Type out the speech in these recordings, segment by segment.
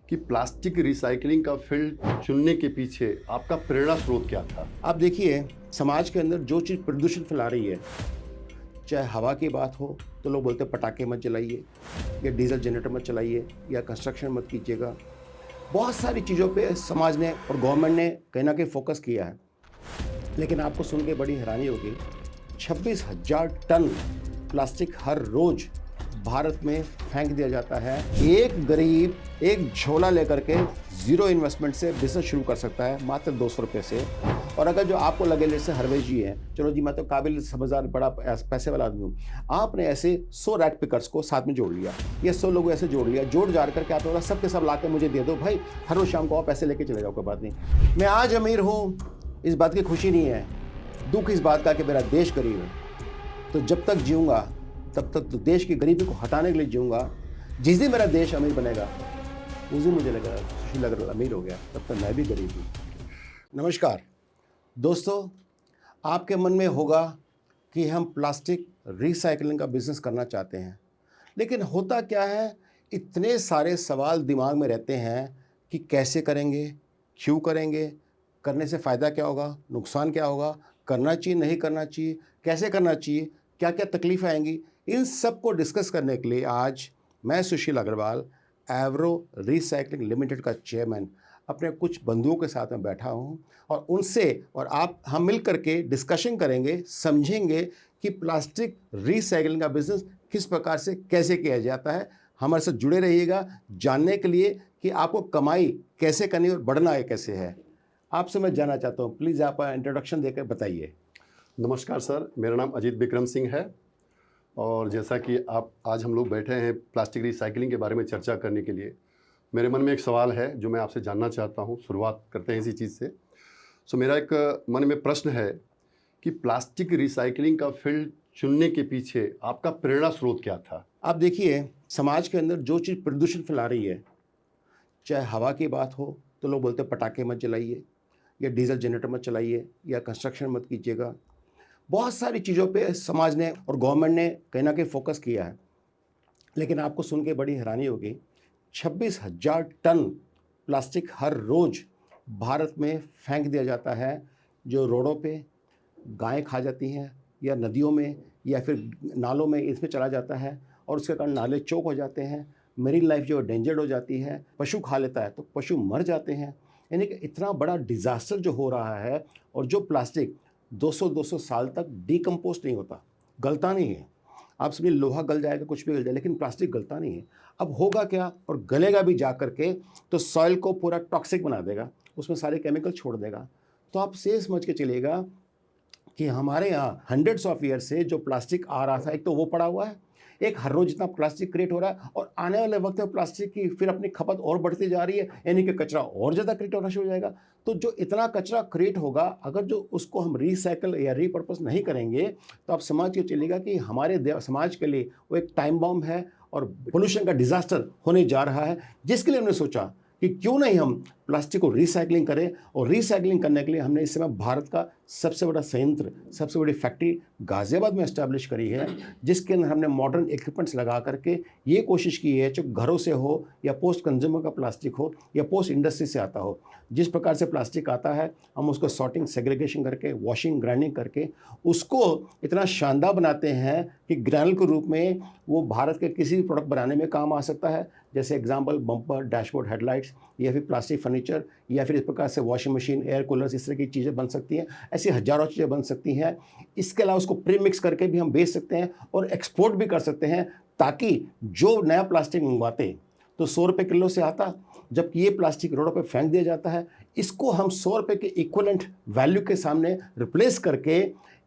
कि plastic recycling का field चुनने के पीछे आपका प्रेरणा स्रोत क्या था? आप देखिए, समाज के अंदर जो चीज़ प्रदूषण फैला रही है, चाहे हवा की बात हो तो लोग बोलते हैं पटाखे मत जलाइए, या डीजल जनरेटर मत चलाइए, या कंस्ट्रक्शन मत कीजिएगा। बहुत सारी चीज़ों पे समाज ने और गवर्नमेंट ने कहीं ना कहीं फोकस किया है। लेकिन आपको सुन के बड़ी हैरानी होगी, 26,000 टन प्लास्टिक हर रोज भारत में फेंक दिया जाता है। एक गरीब एक झोला लेकर के जीरो इन्वेस्टमेंट से बिजनेस शुरू कर सकता है, मात्र 200 रुपये से। और अगर जो आपको लगे जैसे हरवेश जी हैं, चलो जी मैं तो काबिल समझदार बड़ा पैसे वाला आदमी हूँ, आपने ऐसे 100 रैट पिकर्स को साथ में जोड़ लिया, ये 100 लोगों ऐसे जोड़ लिया, जोड़ जाड़ करके आपने बोला सबके सब ला के मुझे दे दो भाई, हर रोज शाम को आप पैसे लेके चले जाओ, कोई बात नहीं। मैं आज अमीर हूँ, इस बात की खुशी नहीं है, दुख इस बात का कि मेरा देश गरीब है। तो जब तक जीऊँगा तब तक तो देश की गरीबी को हटाने के लिए जीऊँगा। जिस दिन मेरा देश अमीर बनेगा उस दिन मुझे लगा सुशील अग्रवाल अमीर हो गया, तब तक मैं भी गरीब हूँ। नमस्कार दोस्तों, आपके मन में होगा कि हम प्लास्टिक रिसाइकलिंग का बिजनेस करना चाहते हैं, लेकिन होता क्या है, इतने सारे सवाल दिमाग में रहते हैं कि कैसे करेंगे, क्यों करेंगे, करने से फ़ायदा क्या होगा, नुकसान क्या होगा, करना चाहिए नहीं करना चाहिए, कैसे करना चाहिए, क्या क्या तकलीफ़ें आएंगी। इन सब को डिस्कस करने के लिए आज मैं सुशील अग्रवाल, एवरो रिसाइकलिंग लिमिटेड का चेयरमैन, अपने कुछ बंधुओं के साथ में बैठा हूँ और उनसे और आप हम मिल करके डिस्कशन करेंगे, समझेंगे कि प्लास्टिक रिसाइकलिंग का बिजनेस किस प्रकार से कैसे किया जाता है। हमारे साथ जुड़े रहिएगा जानने के लिए कि आपको कमाई कैसे करनी और बढ़ना है कैसे है। आपसे मैं जानना चाहता हूँ, प्लीज़ आप इंट्रोडक्शन देकर बताइए। नमस्कार सर, मेरा नाम अजीत विक्रम सिंह है और जैसा कि आप आज हम लोग बैठे हैं प्लास्टिक रिसाइकलिंग के बारे में चर्चा करने के लिए, मेरे मन में एक सवाल है जो मैं आपसे जानना चाहता हूँ। शुरुआत करते हैं इसी चीज़ से। मेरा एक मन में प्रश्न है कि प्लास्टिक रिसाइकलिंग का फील्ड चुनने के पीछे आपका प्रेरणा स्रोत क्या था? आप देखिए, समाज के अंदर जो चीज़ प्रदूषण फैला रही है, चाहे हवा की बात हो तो लोग बोलते हैं पटाखे मत जलाइए, या डीजल जनरेटर मत चलाइए, या कंस्ट्रक्शन मत कीजिएगा। बहुत सारी चीज़ों पे समाज ने और गवर्नमेंट ने कहीं ना कहीं फोकस किया है। लेकिन आपको सुन के बड़ी हैरानी होगी, 26,000 टन प्लास्टिक हर रोज भारत में फेंक दिया जाता है, जो रोडों पे गायें खा जाती हैं, या नदियों में, या फिर नालों में इसमें चला जाता है, और उसके कारण नाले चौक हो जाते हैं। मेरीन लाइफ जो डेंजर्ड हो जाती है, पशु खा लेता है तो पशु मर जाते हैं। यानी कि इतना बड़ा डिज़ास्टर जो हो रहा है। और जो प्लास्टिक 200-200 साल तक डिकम्पोस्ट नहीं होता, गलता नहीं है। आप समझिए लोहा गल जाएगा, कुछ भी गल जाए, लेकिन प्लास्टिक गलता नहीं है। अब होगा क्या, और गलेगा भी जा करके तो सॉइल को पूरा टॉक्सिक बना देगा, उसमें सारे केमिकल छोड़ देगा। तो आप से समझ के चलिएगा कि हमारे यहाँ हंड्रेड्स ऑफ ईयर से जो प्लास्टिक आ रहा था, एक तो वो पड़ा हुआ है, एक हर रोज इतना प्लास्टिक क्रिएट हो रहा है, और आने वाले वक्त में प्लास्टिक की फिर अपनी खपत और बढ़ती जा रही है, यानी कि कचरा और ज़्यादा क्रिएट होना शुरू हो जाएगा। तो जो इतना कचरा क्रिएट होगा, अगर जो उसको हम रिसाइकल या रीपर्पस नहीं करेंगे, तो आप समझ के चलिएगा कि हमारे समाज के लिए वो एक टाइम बॉम्ब है और पोल्यूशन का डिजास्टर होने जा रहा है। जिसके लिए हमने सोचा कि क्यों नहीं हम प्लास्टिक को रिसाइकलिंग करें, और रिसाइकलिंग करने के लिए हमने इस समय भारत का सबसे बड़ा संयंत्र, सबसे बड़ी फैक्ट्री गाजियाबाद में एस्टैब्लिश करी है, जिसके अंदर हमने मॉडर्न इक्विपमेंट्स लगा करके ये कोशिश की है, जो घरों से हो या पोस्ट कंज्यूमर का प्लास्टिक हो या पोस्ट इंडस्ट्री से आता हो, जिस प्रकार से प्लास्टिक आता है, हम उसको सॉर्टिंग सेग्रीगेशन करके, वॉशिंग ग्राइंडिंग करके उसको इतना शानदार बनाते हैं कि ग्रैनुल के रूप में वो भारत के किसी भी प्रोडक्ट बनाने में काम आ सकता है। जैसे एग्जाम्पल बम्पर, डैशबोर्ड, हेडलाइट्स, या फिर प्लास्टिक फर्नीचर, या फिर इस प्रकार से वॉशिंग मशीन, एयर कूलर्स, इस तरह की चीज़ें बन सकती हैं। ऐसी हज़ारों चीज़ें बन सकती हैं। इसके अलावा उसको प्री मिक्स करके भी हम बेच सकते हैं और एक्सपोर्ट भी कर सकते हैं, ताकि जो नया प्लास्टिक मंगवाते तो 100 रुपये किलो से आता, जबकि ये प्लास्टिक रोडों पे फेंक दिया जाता है। इसको हम 100 रुपये के इक्वलेंट वैल्यू के सामने रिप्लेस करके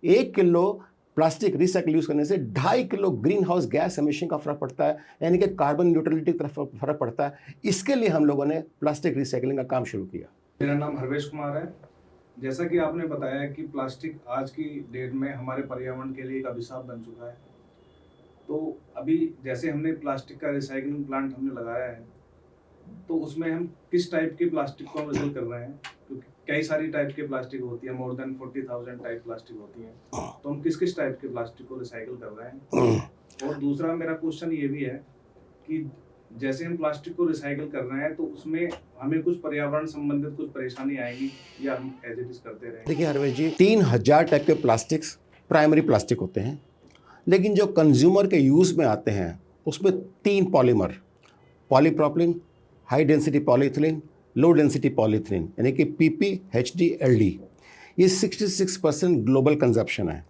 1 किलो प्लास्टिक रिसाइकल यूज़ करने से 2.5 kilo green house gas emission का फ़र्क पड़ता है, यानी कि कार्बन न्यूट्रलिटी की तरफ फ़र्क पड़ता है। इसके लिए हम लोगों ने प्लास्टिक रिसाइकलिंग का काम शुरू किया। मेरा नाम हरवेश कुमार है। जैसा कि आपने बताया कि प्लास्टिक आज की डेट में हमारे पर्यावरण के लिए एक अभिशाप बन चुका है। तो अभी जैसे हमने प्लास्टिक का रिसाइक्लिंग प्लांट हमने लगाया है, तो उसमें हम किस टाइप की प्लास्टिक को हम रिसाइकिल कर रहे हैं, क्योंकि कई सारी टाइप की प्लास्टिक होती है, मोर देन 40,000 टाइप प्लास्टिक होती है। तो हम किस किस टाइप के प्लास्टिक को रिसाइकिल कर रहे हैं। और दूसरा मेरा क्वेश्चन ये भी है कि जैसे हम प्लास्टिक को रिसाइकिल कर रहे हैं तो उसमें हमें कुछ पर्यावरण संबंधित कुछ परेशानी आएगी या हम एज इट इज करते रहेंगे? देखिए हरवेश जी, 3000 टाइप के प्लास्टिक्स प्राइमरी प्लास्टिक होते हैं, लेकिन जो कंज्यूमर के यूज़ में आते हैं उसमें 3 polymer, polypropylene, high density polyethylene, low density polyethylene, यानी कि PP, HD, LD, ये 66% ग्लोबल कंजप्शन है।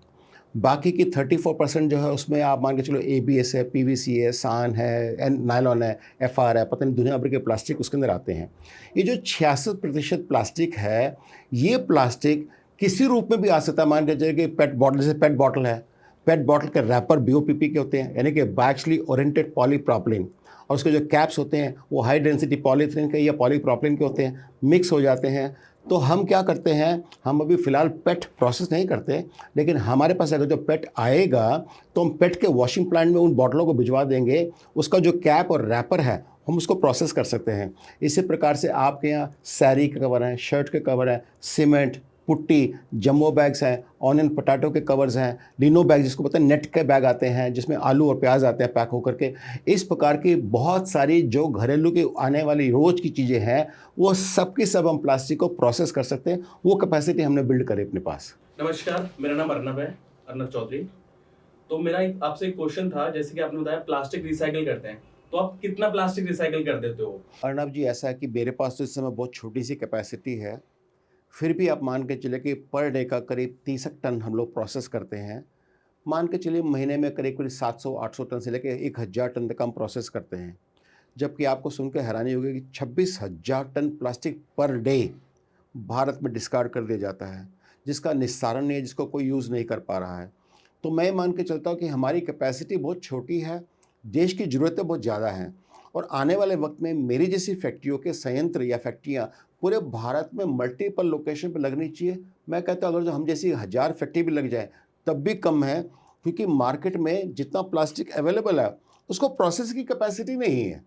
बाकी की 34% जो है उसमें आप मान के चलो ABS है, PVC है, सान है, नायलॉन है, FR है, पता नहीं दुनिया भर के प्लास्टिक उसके अंदर आते हैं। ये जो 66% प्लास्टिक है, ये प्लास्टिक किसी रूप में भी आ सकता है। मान के चलिए कि पेट बॉटल, जैसे पेट बॉटल है, पेट बॉटल के रैपर BOPP के होते हैं, यानी कि बायक्सली ओरिएंटेड पॉलीप्रोपिलीन, और उसके जो कैप्स होते हैं वो हाई डेंसिटी पॉलीइथिलीन के या पॉलीप्रोपिलीन के होते हैं, मिक्स हो जाते हैं। तो हम क्या करते हैं, हम अभी फ़िलहाल पेट प्रोसेस नहीं करते, लेकिन हमारे पास अगर जो पेट आएगा तो हम पेट के वॉशिंग प्लांट में उन बॉटलों को भिजवा देंगे। उसका जो कैप और रैपर है हम उसको प्रोसेस कर सकते हैं। इसी प्रकार से आपके यहाँ साड़ी के कवर हैं, शर्ट के कवर हैं, सीमेंट, पुट्टी, जम्बो बैग्स हैं, ऑनियन पोटैटो के कवर्स हैं, लिनो बैग जिसको पता है नेट के बैग आते हैं जिसमें आलू और प्याज आते हैं पैक होकर के। इस प्रकार की बहुत सारी जो घरेलू की आने वाली रोज़ की चीज़ें हैं वो सब की सब हम प्लास्टिक को प्रोसेस कर सकते हैं। वो कैपेसिटी हमने बिल्ड करी अपने पास। नमस्कार, मेरा नाम अर्नब है, अर्नब चौधरी। तो मेरा आपसे एक क्वेश्चन था, जैसे कि आपने बताया प्लास्टिक रिसाइकिल करते हैं, तो आप कितना प्लास्टिक रिसाइकिल कर देते हो? अर्नब जी, ऐसा है कि मेरे पास तो इस समय बहुत छोटी सी कैपेसिटी है, फिर भी आप मान के चले कि पर डे का करीब 30 टन हम लोग प्रोसेस करते हैं। मान के चलिए महीने में करीब करीब 700-800 टन से लेकर 1000 टन तक हम प्रोसेस करते हैं। जबकि आपको सुन के हैरानी होगी कि 26,000 ton plastic per day Bharat में डिस्कार्ड कर दिया जाता है, जिसका निस्तारण नहीं है, जिसको कोई यूज़ नहीं कर पा रहा है। तो मैं मान के चलता हूँ कि हमारी कैपेसिटी बहुत छोटी है, देश की ज़रूरतें बहुत ज़्यादा हैं, और आने वाले वक्त में मेरी जैसी फैक्ट्रियों के संयंत्र या फैक्ट्रियाँ पूरे भारत में मल्टीपल लोकेशन पर लगनी चाहिए। मैं कहता हूँ अगर जो हम जैसी 1000 फैक्ट्री भी लग जाए तब भी कम है, क्योंकि मार्केट में जितना प्लास्टिक अवेलेबल है उसको प्रोसेस की कैपेसिटी नहीं है।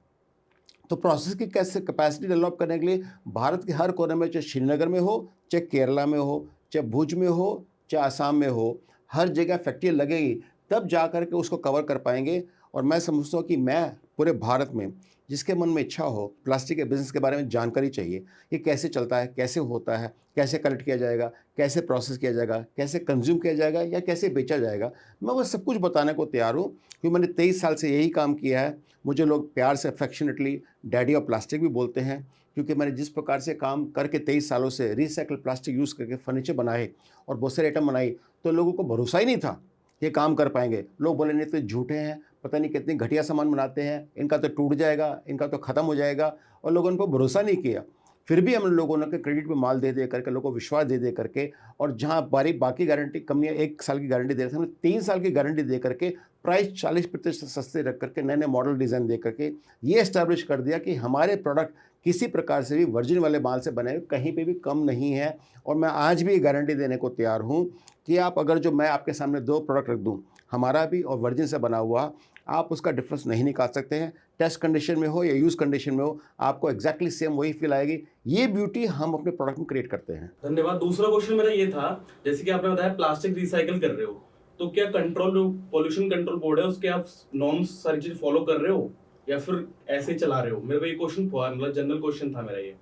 तो प्रोसेस की कैसे कैपेसिटी डेवलप करने के लिए भारत के हर कोने में, चाहे श्रीनगर में हो, चाहे केरला में हो, चाहे भुज में हो, चाहे आसाम में हो, हर जगह फैक्ट्री लगेगी, तब जा कर के उसको कवर कर पाएंगे। और मैं समझता हूँ कि मैं पूरे भारत में जिसके मन में इच्छा हो प्लास्टिक के बिज़नेस के बारे में जानकारी चाहिए, ये कैसे चलता है, कैसे होता है, कैसे कलेक्ट किया जाएगा, कैसे प्रोसेस किया जाएगा, कैसे कंज्यूम किया जाएगा या कैसे बेचा जाएगा, मैं वो सब कुछ बताने को तैयार हूँ, क्योंकि मैंने 23 साल से यही काम किया है। मुझे लोग प्यार से अफेक्शनेटली डैडी ऑफ प्लास्टिक भी बोलते हैं, क्योंकि मैंने जिस प्रकार से काम करके 23 सालों से रिसाइकल प्लास्टिक यूज़ करके फर्नीचर बनाए और बहुत सारे आइटम बनाई, तो लोगों को भरोसा ही नहीं था ये काम कर पाएंगे। लोग बोले नहीं तो झूठे हैं, पता नहीं कितनी घटिया सामान बनाते हैं, इनका तो टूट जाएगा, इनका तो ख़त्म हो जाएगा, और लोगों ने उन पर भरोसा नहीं किया। फिर भी हम लोगों ने क्रेडिट पे माल दे करके, लोगों को विश्वास दे करके, और जहाँ बाकी गारंटी कंपनियाँ 1 साल की गारंटी दे रही थी, हमने 3 साल की गारंटी दे करके प्राइस 40% सस्ते रख करके नए नए मॉडल डिज़ाइन दे करके ये एस्टैब्लिश कर दिया कि हमारे प्रोडक्ट किसी प्रकार से भी वर्जिन वाले माल से बने हुए कहीं पे भी कम नहीं है। और मैं आज भी गारंटी देने को तैयार हूँ कि आप अगर जो मैं आपके सामने 2 प्रोडक्ट रख दूँ, हमारा भी और वर्जिन से बना हुआ, आप उसका डिफरेंस नहीं निकाल सकते हैं। टेस्ट कंडीशन में हो या यूज़ कंडीशन में हो, आपको एग्जैक्टली सेम वही फील आएगी। ये ब्यूटी हम अपने प्रोडक्ट में क्रिएट करते हैं। धन्यवाद। दूसरा क्वेश्चन मेरा ये था, जैसे कि आपने बताया प्लास्टिक रिसाइकिल कर रहे हो, तो क्या पोल्यूशन कंट्रोल बोर्ड है उसके आप नॉर्म्स सारी चीज फॉलो कर रहे हो या फिर ऐसे ही चला रहे हो? मेरे को ये क्वेश्चन था, मतलब जनरल क्वेश्चन था मेरा ये।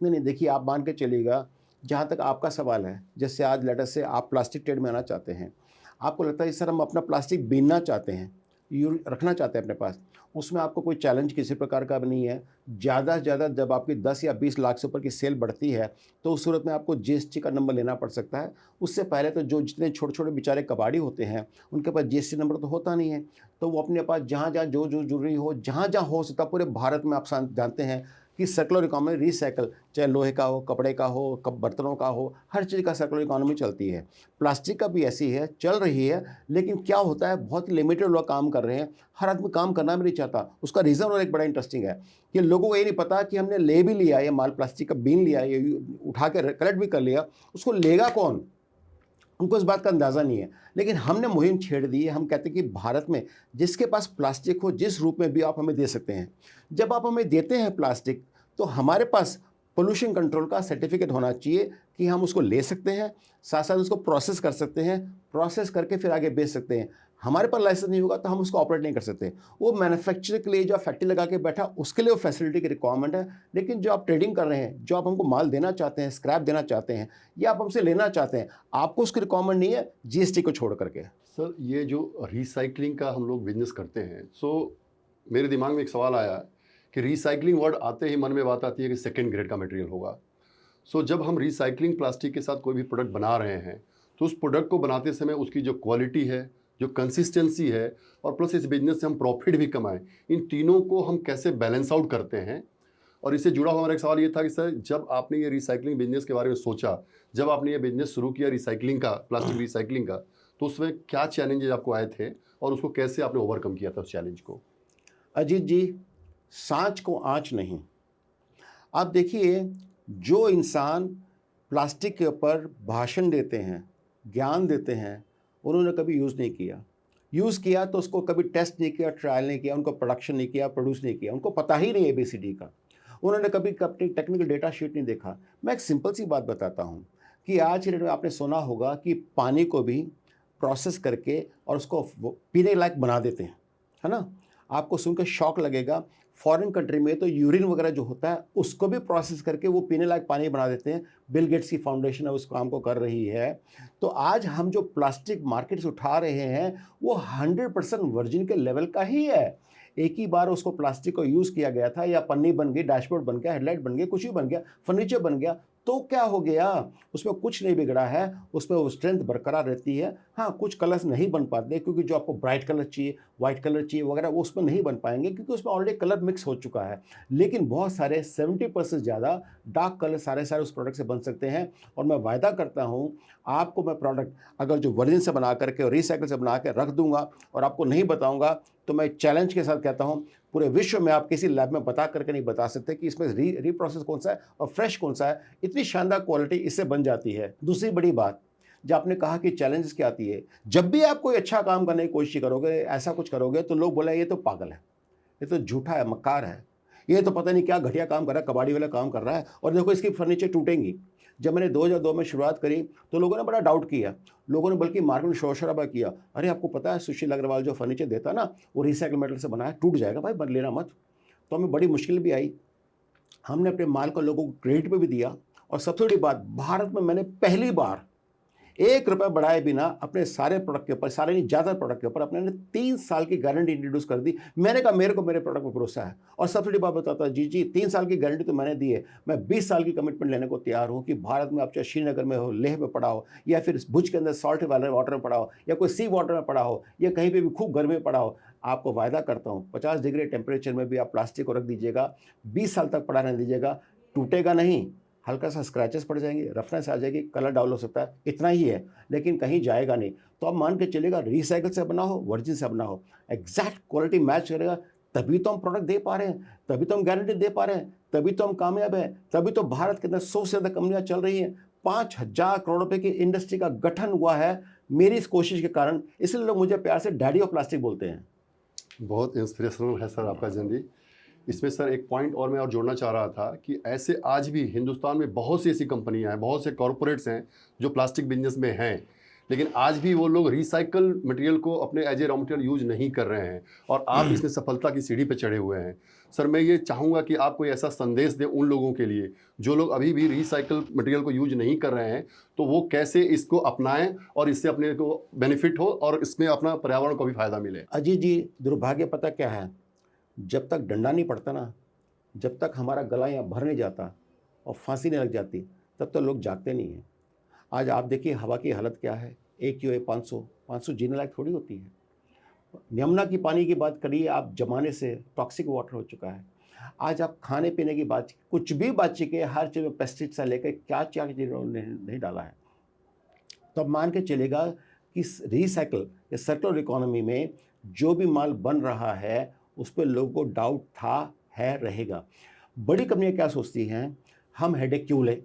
नहीं, देखिए आप मान के चलिएगा, जहाँ तक आपका सवाल है, जैसे आज लेटर से आप प्लास्टिक ट्रेड में आना चाहते हैं, आपको लगता है सर हम अपना प्लास्टिक बीनना चाहते हैं, रखना चाहते हैं अपने पास, उसमें आपको कोई चैलेंज किसी प्रकार का भी नहीं है। ज़्यादा से ज़्यादा जब आपकी 10 या 20 लाख से ऊपर की सेल बढ़ती है तो उस सूरत में आपको GST का नंबर लेना पड़ सकता है। उससे पहले तो जो जितने छोटे छोटे बेचारे कबाड़ी होते हैं उनके पास GST नंबर तो होता नहीं है, तो वो अपने पास जहाँ जहाँ जो जो जरूरी हो, जहाँ जहाँ हो सकता, पूरे भारत में आप जानते हैं कि सर्कुलर इकोनॉमी रिसाइकल, चाहे लोहे का हो, कपड़े का हो, बर्तनों का हो, हर चीज़ का सर्कुलर इकोनॉमी चलती है। प्लास्टिक का भी ऐसी है, चल रही है, लेकिन क्या होता है बहुत लिमिटेड लोग काम कर रहे हैं। हर आदमी काम करना भी नहीं चाहता। उसका रीज़न और एक बड़ा इंटरेस्टिंग है कि लोगों को ये नहीं पता कि हमने ले भी लिया ये माल, प्लास्टिक का बीन लिया, ये उठा के कलेक्ट भी कर लिया, उसको लेगा कौन, उनको इस बात का अंदाज़ा नहीं है। लेकिन हमने मुहिम छेड़ दी है। हम कहते हैं कि भारत में जिसके पास प्लास्टिक हो, जिस रूप में भी आप हमें दे सकते हैं। जब आप हमें देते हैं प्लास्टिक, तो हमारे पास पोल्यूशन कंट्रोल का सर्टिफिकेट होना चाहिए कि हम उसको ले सकते हैं, साथ साथ उसको प्रोसेस कर सकते हैं, प्रोसेस करके फिर आगे बेच सकते हैं। हमारे पास लाइसेंस नहीं होगा तो हम उसको ऑपरेट नहीं कर सकते। वो मैन्युफैक्चर के लिए जो फैक्ट्री लगा के बैठा उसके लिए वो फैसिलिटी की रिक्वायरमेंट है, लेकिन जो आप ट्रेडिंग कर रहे हैं, जो आप हमको माल देना चाहते हैं, स्क्रैप देना चाहते हैं या आप हमसे लेना चाहते हैं, आपको उसकी रिक्वायरमेंट नहीं है जीएसटी को छोड़ करके। सर ये जो रिसाइकलिंग का हम लोग बिजनेस करते हैं, सो मेरे दिमाग में एक सवाल आया कि रिसाइकलिंग वर्ड आते ही मन में बात आती है कि सेकेंड ग्रेड का मटेरियल होगा। सो जब हम रिसाइकलिंग प्लास्टिक के साथ कोई भी प्रोडक्ट बना रहे हैं तो उस प्रोडक्ट को बनाते समय उसकी जो क्वालिटी है, जो कंसिस्टेंसी है और प्लस इस बिजनेस से हम प्रॉफिट भी कमाएं, इन तीनों को हम कैसे बैलेंस आउट करते हैं। और इससे जुड़ा हुआ हमारा एक सवाल ये था कि सर जब आपने ये रिसाइकलिंग बिजनेस के बारे में सोचा, जब आपने ये बिजनेस शुरू किया रिसाइकलिंग का, प्लास्टिक रिसाइकलिंग का, तो उसमें क्या चैलेंजेस आपको आए थे और उसको कैसे आपने ओवरकम किया था उस चैलेंज को? अजीत जी, सांच को आँच नहीं। आप देखिए, जो इंसान प्लास्टिक के ऊपर भाषण देते हैं, ज्ञान देते हैं, उन्होंने कभी यूज़ नहीं किया। यूज़ किया तो उसको कभी टेस्ट नहीं किया, ट्रायल नहीं किया, उनको प्रोडक्शन नहीं किया, प्रोड्यूस नहीं किया, उनको पता ही नहीं ABCD का। उन्होंने कभी अपनी टेक्निकल डेटा शीट नहीं देखा। मैं एक सिंपल सी बात बताता हूँ कि आज की डेट में आपने सुना होगा कि पानी को भी प्रोसेस करके और उसको पीने लायक बना देते हैं, है ना? आपको सुनकर शॉक लगेगा, फॉरेन कंट्री में तो यूरिन वगैरह जो होता है उसको भी प्रोसेस करके वो पीने लायक पानी बना देते हैं। बिल गेट्स की फाउंडेशन है उस काम को कर रही है। तो आज हम जो प्लास्टिक मार्केट से उठा रहे हैं वो 100% वर्जिन के लेवल का ही है। एक ही बार उसको प्लास्टिक को यूज़ किया गया था, या पन्नी बन गई, डैशबोर्ड बन गया, हेडलाइट बन गया, कुछ भी बन गया, फर्नीचर बन गया, तो क्या हो गया? उसमें कुछ नहीं बिगड़ा है, उसमें वो स्ट्रेंथ बरकरार रहती है। हाँ, कुछ कलर्स नहीं बन पाते क्योंकि जो आपको ब्राइट कलर चाहिए, वाइट कलर चाहिए वगैरह, वो उसमें नहीं बन पाएंगे क्योंकि उसमें ऑलरेडी कलर मिक्स हो चुका है। लेकिन बहुत सारे 70% ज़्यादा डार्क कलर सारे उस प्रोडक्ट से बन सकते हैं। और मैं वायदा करता हूँ, आपको मैं प्रोडक्ट अगर जो वर्जिन से बना करके और रिसाइकिल से बना के रख दूंगा और आपको नहीं बताऊंगा, तो मैं चैलेंज के साथ कहता हूँ, पूरे विश्व में आप किसी लैब में बता करके नहीं बता सकते कि इसमें रीप्रोसेस कौन सा है और फ्रेश कौन सा है। इतनी शानदार क्वालिटी इससे बन जाती है। दूसरी बड़ी बात, जो आपने कहा कि चैलेंजेस क्या आती है, जब भी आप कोई अच्छा काम करने की कोशिश करोगे, ऐसा कुछ करोगे, तो लोग बोले ये तो पागल है, ये तो झूठा है, मक्कार है, ये तो पता नहीं क्या घटिया काम कर रहा है, कबाड़ी वाला काम कर रहा है, और देखो इसकी फर्नीचर टूटेंगी। जब मैंने 2002 में शुरुआत करी तो लोगों ने बड़ा डाउट किया, लोगों ने बल्कि मार्केट में शोर शराबा किया, अरे आपको पता है सुशील अग्रवाल जो फर्नीचर देता है ना, वो रिसाइकल मेटल से बना है, टूट जाएगा भाई, बन लेना मत। तो हमें बड़ी मुश्किल भी आई। हमने अपने माल को लोगों को क्रेडिट पे भी दिया। और सबसे बड़ी बात, भारत में मैंने पहली बार 1 रुपये बढ़ाए बिना अपने सारे प्रोडक्ट के ऊपर, सारे नहीं ज़्यादा प्रोडक्ट के ऊपर अपने 3 साल की गारंटी इंट्रोड्यूस कर दी। मैंने कहा मेरे को मेरे प्रोडक्ट पर भरोसा है। और सबसे बड़ी बात बताता, जी 3 साल की गारंटी तो मैंने दी है, मैं 20 साल की कमिटमेंट लेने को तैयार हूँ कि भारत में आप चाहे श्रीनगर में हो, लेह में पड़ा हो, या फिर भुज के अंदर सॉल्ट वाटर में पड़ा हो, या कोई सी वाटर में पड़ा हो, या कहीं पर भी खूब गर्मी में पड़ा हो, आपको वायदा करता हूँ 50 डिग्री टेम्परेचर में भी आप प्लास्टिक को रख दीजिएगा, 20 साल तक पड़ा रहने दीजिएगा, टूटेगा नहीं। हल्का सा स्क्रैचेस पड़ जाएंगे, रफनेस आ जाएगी, कलर डाउन हो सकता है, इतना ही है, लेकिन कहीं जाएगा नहीं। तो आप मान के चलेगा, रिसाइकिल से बना हो, वर्जिन से बना हो, एग्जैक्ट क्वालिटी मैच करेगा, तभी तो हम प्रोडक्ट दे पा रहे हैं, तभी तो हम गारंटी दे पा रहे हैं, तभी तो हम कामयाब हैं, तभी तो भारत के अंदर 100 से ज़्यादा कंपनियाँ चल रही हैं, 5000 करोड़ रुपए की इंडस्ट्री का गठन हुआ है मेरी इस कोशिश के कारण। इसलिए लोग मुझे प्यार से डैडी ऑफ प्लास्टिक बोलते हैं। बहुत इंस्पिरेशनल है सर आपका जर्नी। इसमें सर एक पॉइंट और मैं और जोड़ना चाह रहा था कि ऐसे आज भी हिंदुस्तान में बहुत सी ऐसी कंपनियां हैं, बहुत से कॉरपोरेट्स हैं जो प्लास्टिक बिजनेस में हैं, लेकिन आज भी वो लोग रिसाइकल मटेरियल को अपने as a raw material use नहीं कर रहे हैं, और आप इसमें सफलता की सीढ़ी पे चढ़े हुए हैं। सर मैं ये चाहूँगा कि आप कोई ऐसा संदेश दें उन लोगों के लिए जो लोग अभी भी रिसाइकल मटेरियल को यूज नहीं कर रहे हैं, तो वो कैसे इसको अपनाएं और इससे अपने को बेनिफिट हो और इसमें अपना पर्यावरण को भी फायदा मिले। अजीत जी, दुर्भाग्य पता क्या है, जब तक डंडा नहीं पड़ता ना, जब तक हमारा गला यहाँ भर नहीं जाता और फांसी नहीं लग जाती, तब तक लोग जागते नहीं हैं। आज आप देखिए हवा की हालत क्या है, एक क्यूए 500 जीने लायक थोड़ी होती है। यमुना की पानी की बात करिए आप, जमाने से टॉक्सिक वाटर हो चुका है। आज आप खाने पीने की बात, कुछ भी बातचीत के, हर चीज़ में पेस्टिसाइड से लेकर क्या क्या चीज़ नहीं डाला है। तो अब मान के चलेगा कि रिसाइकल या सर्कुलर इकोनॉमी में जो भी माल बन रहा है उस पर लोगों को डाउट था, है, रहेगा। बड़ी कंपनियां क्या सोचती हैं, हम हेडेक क्यों लें,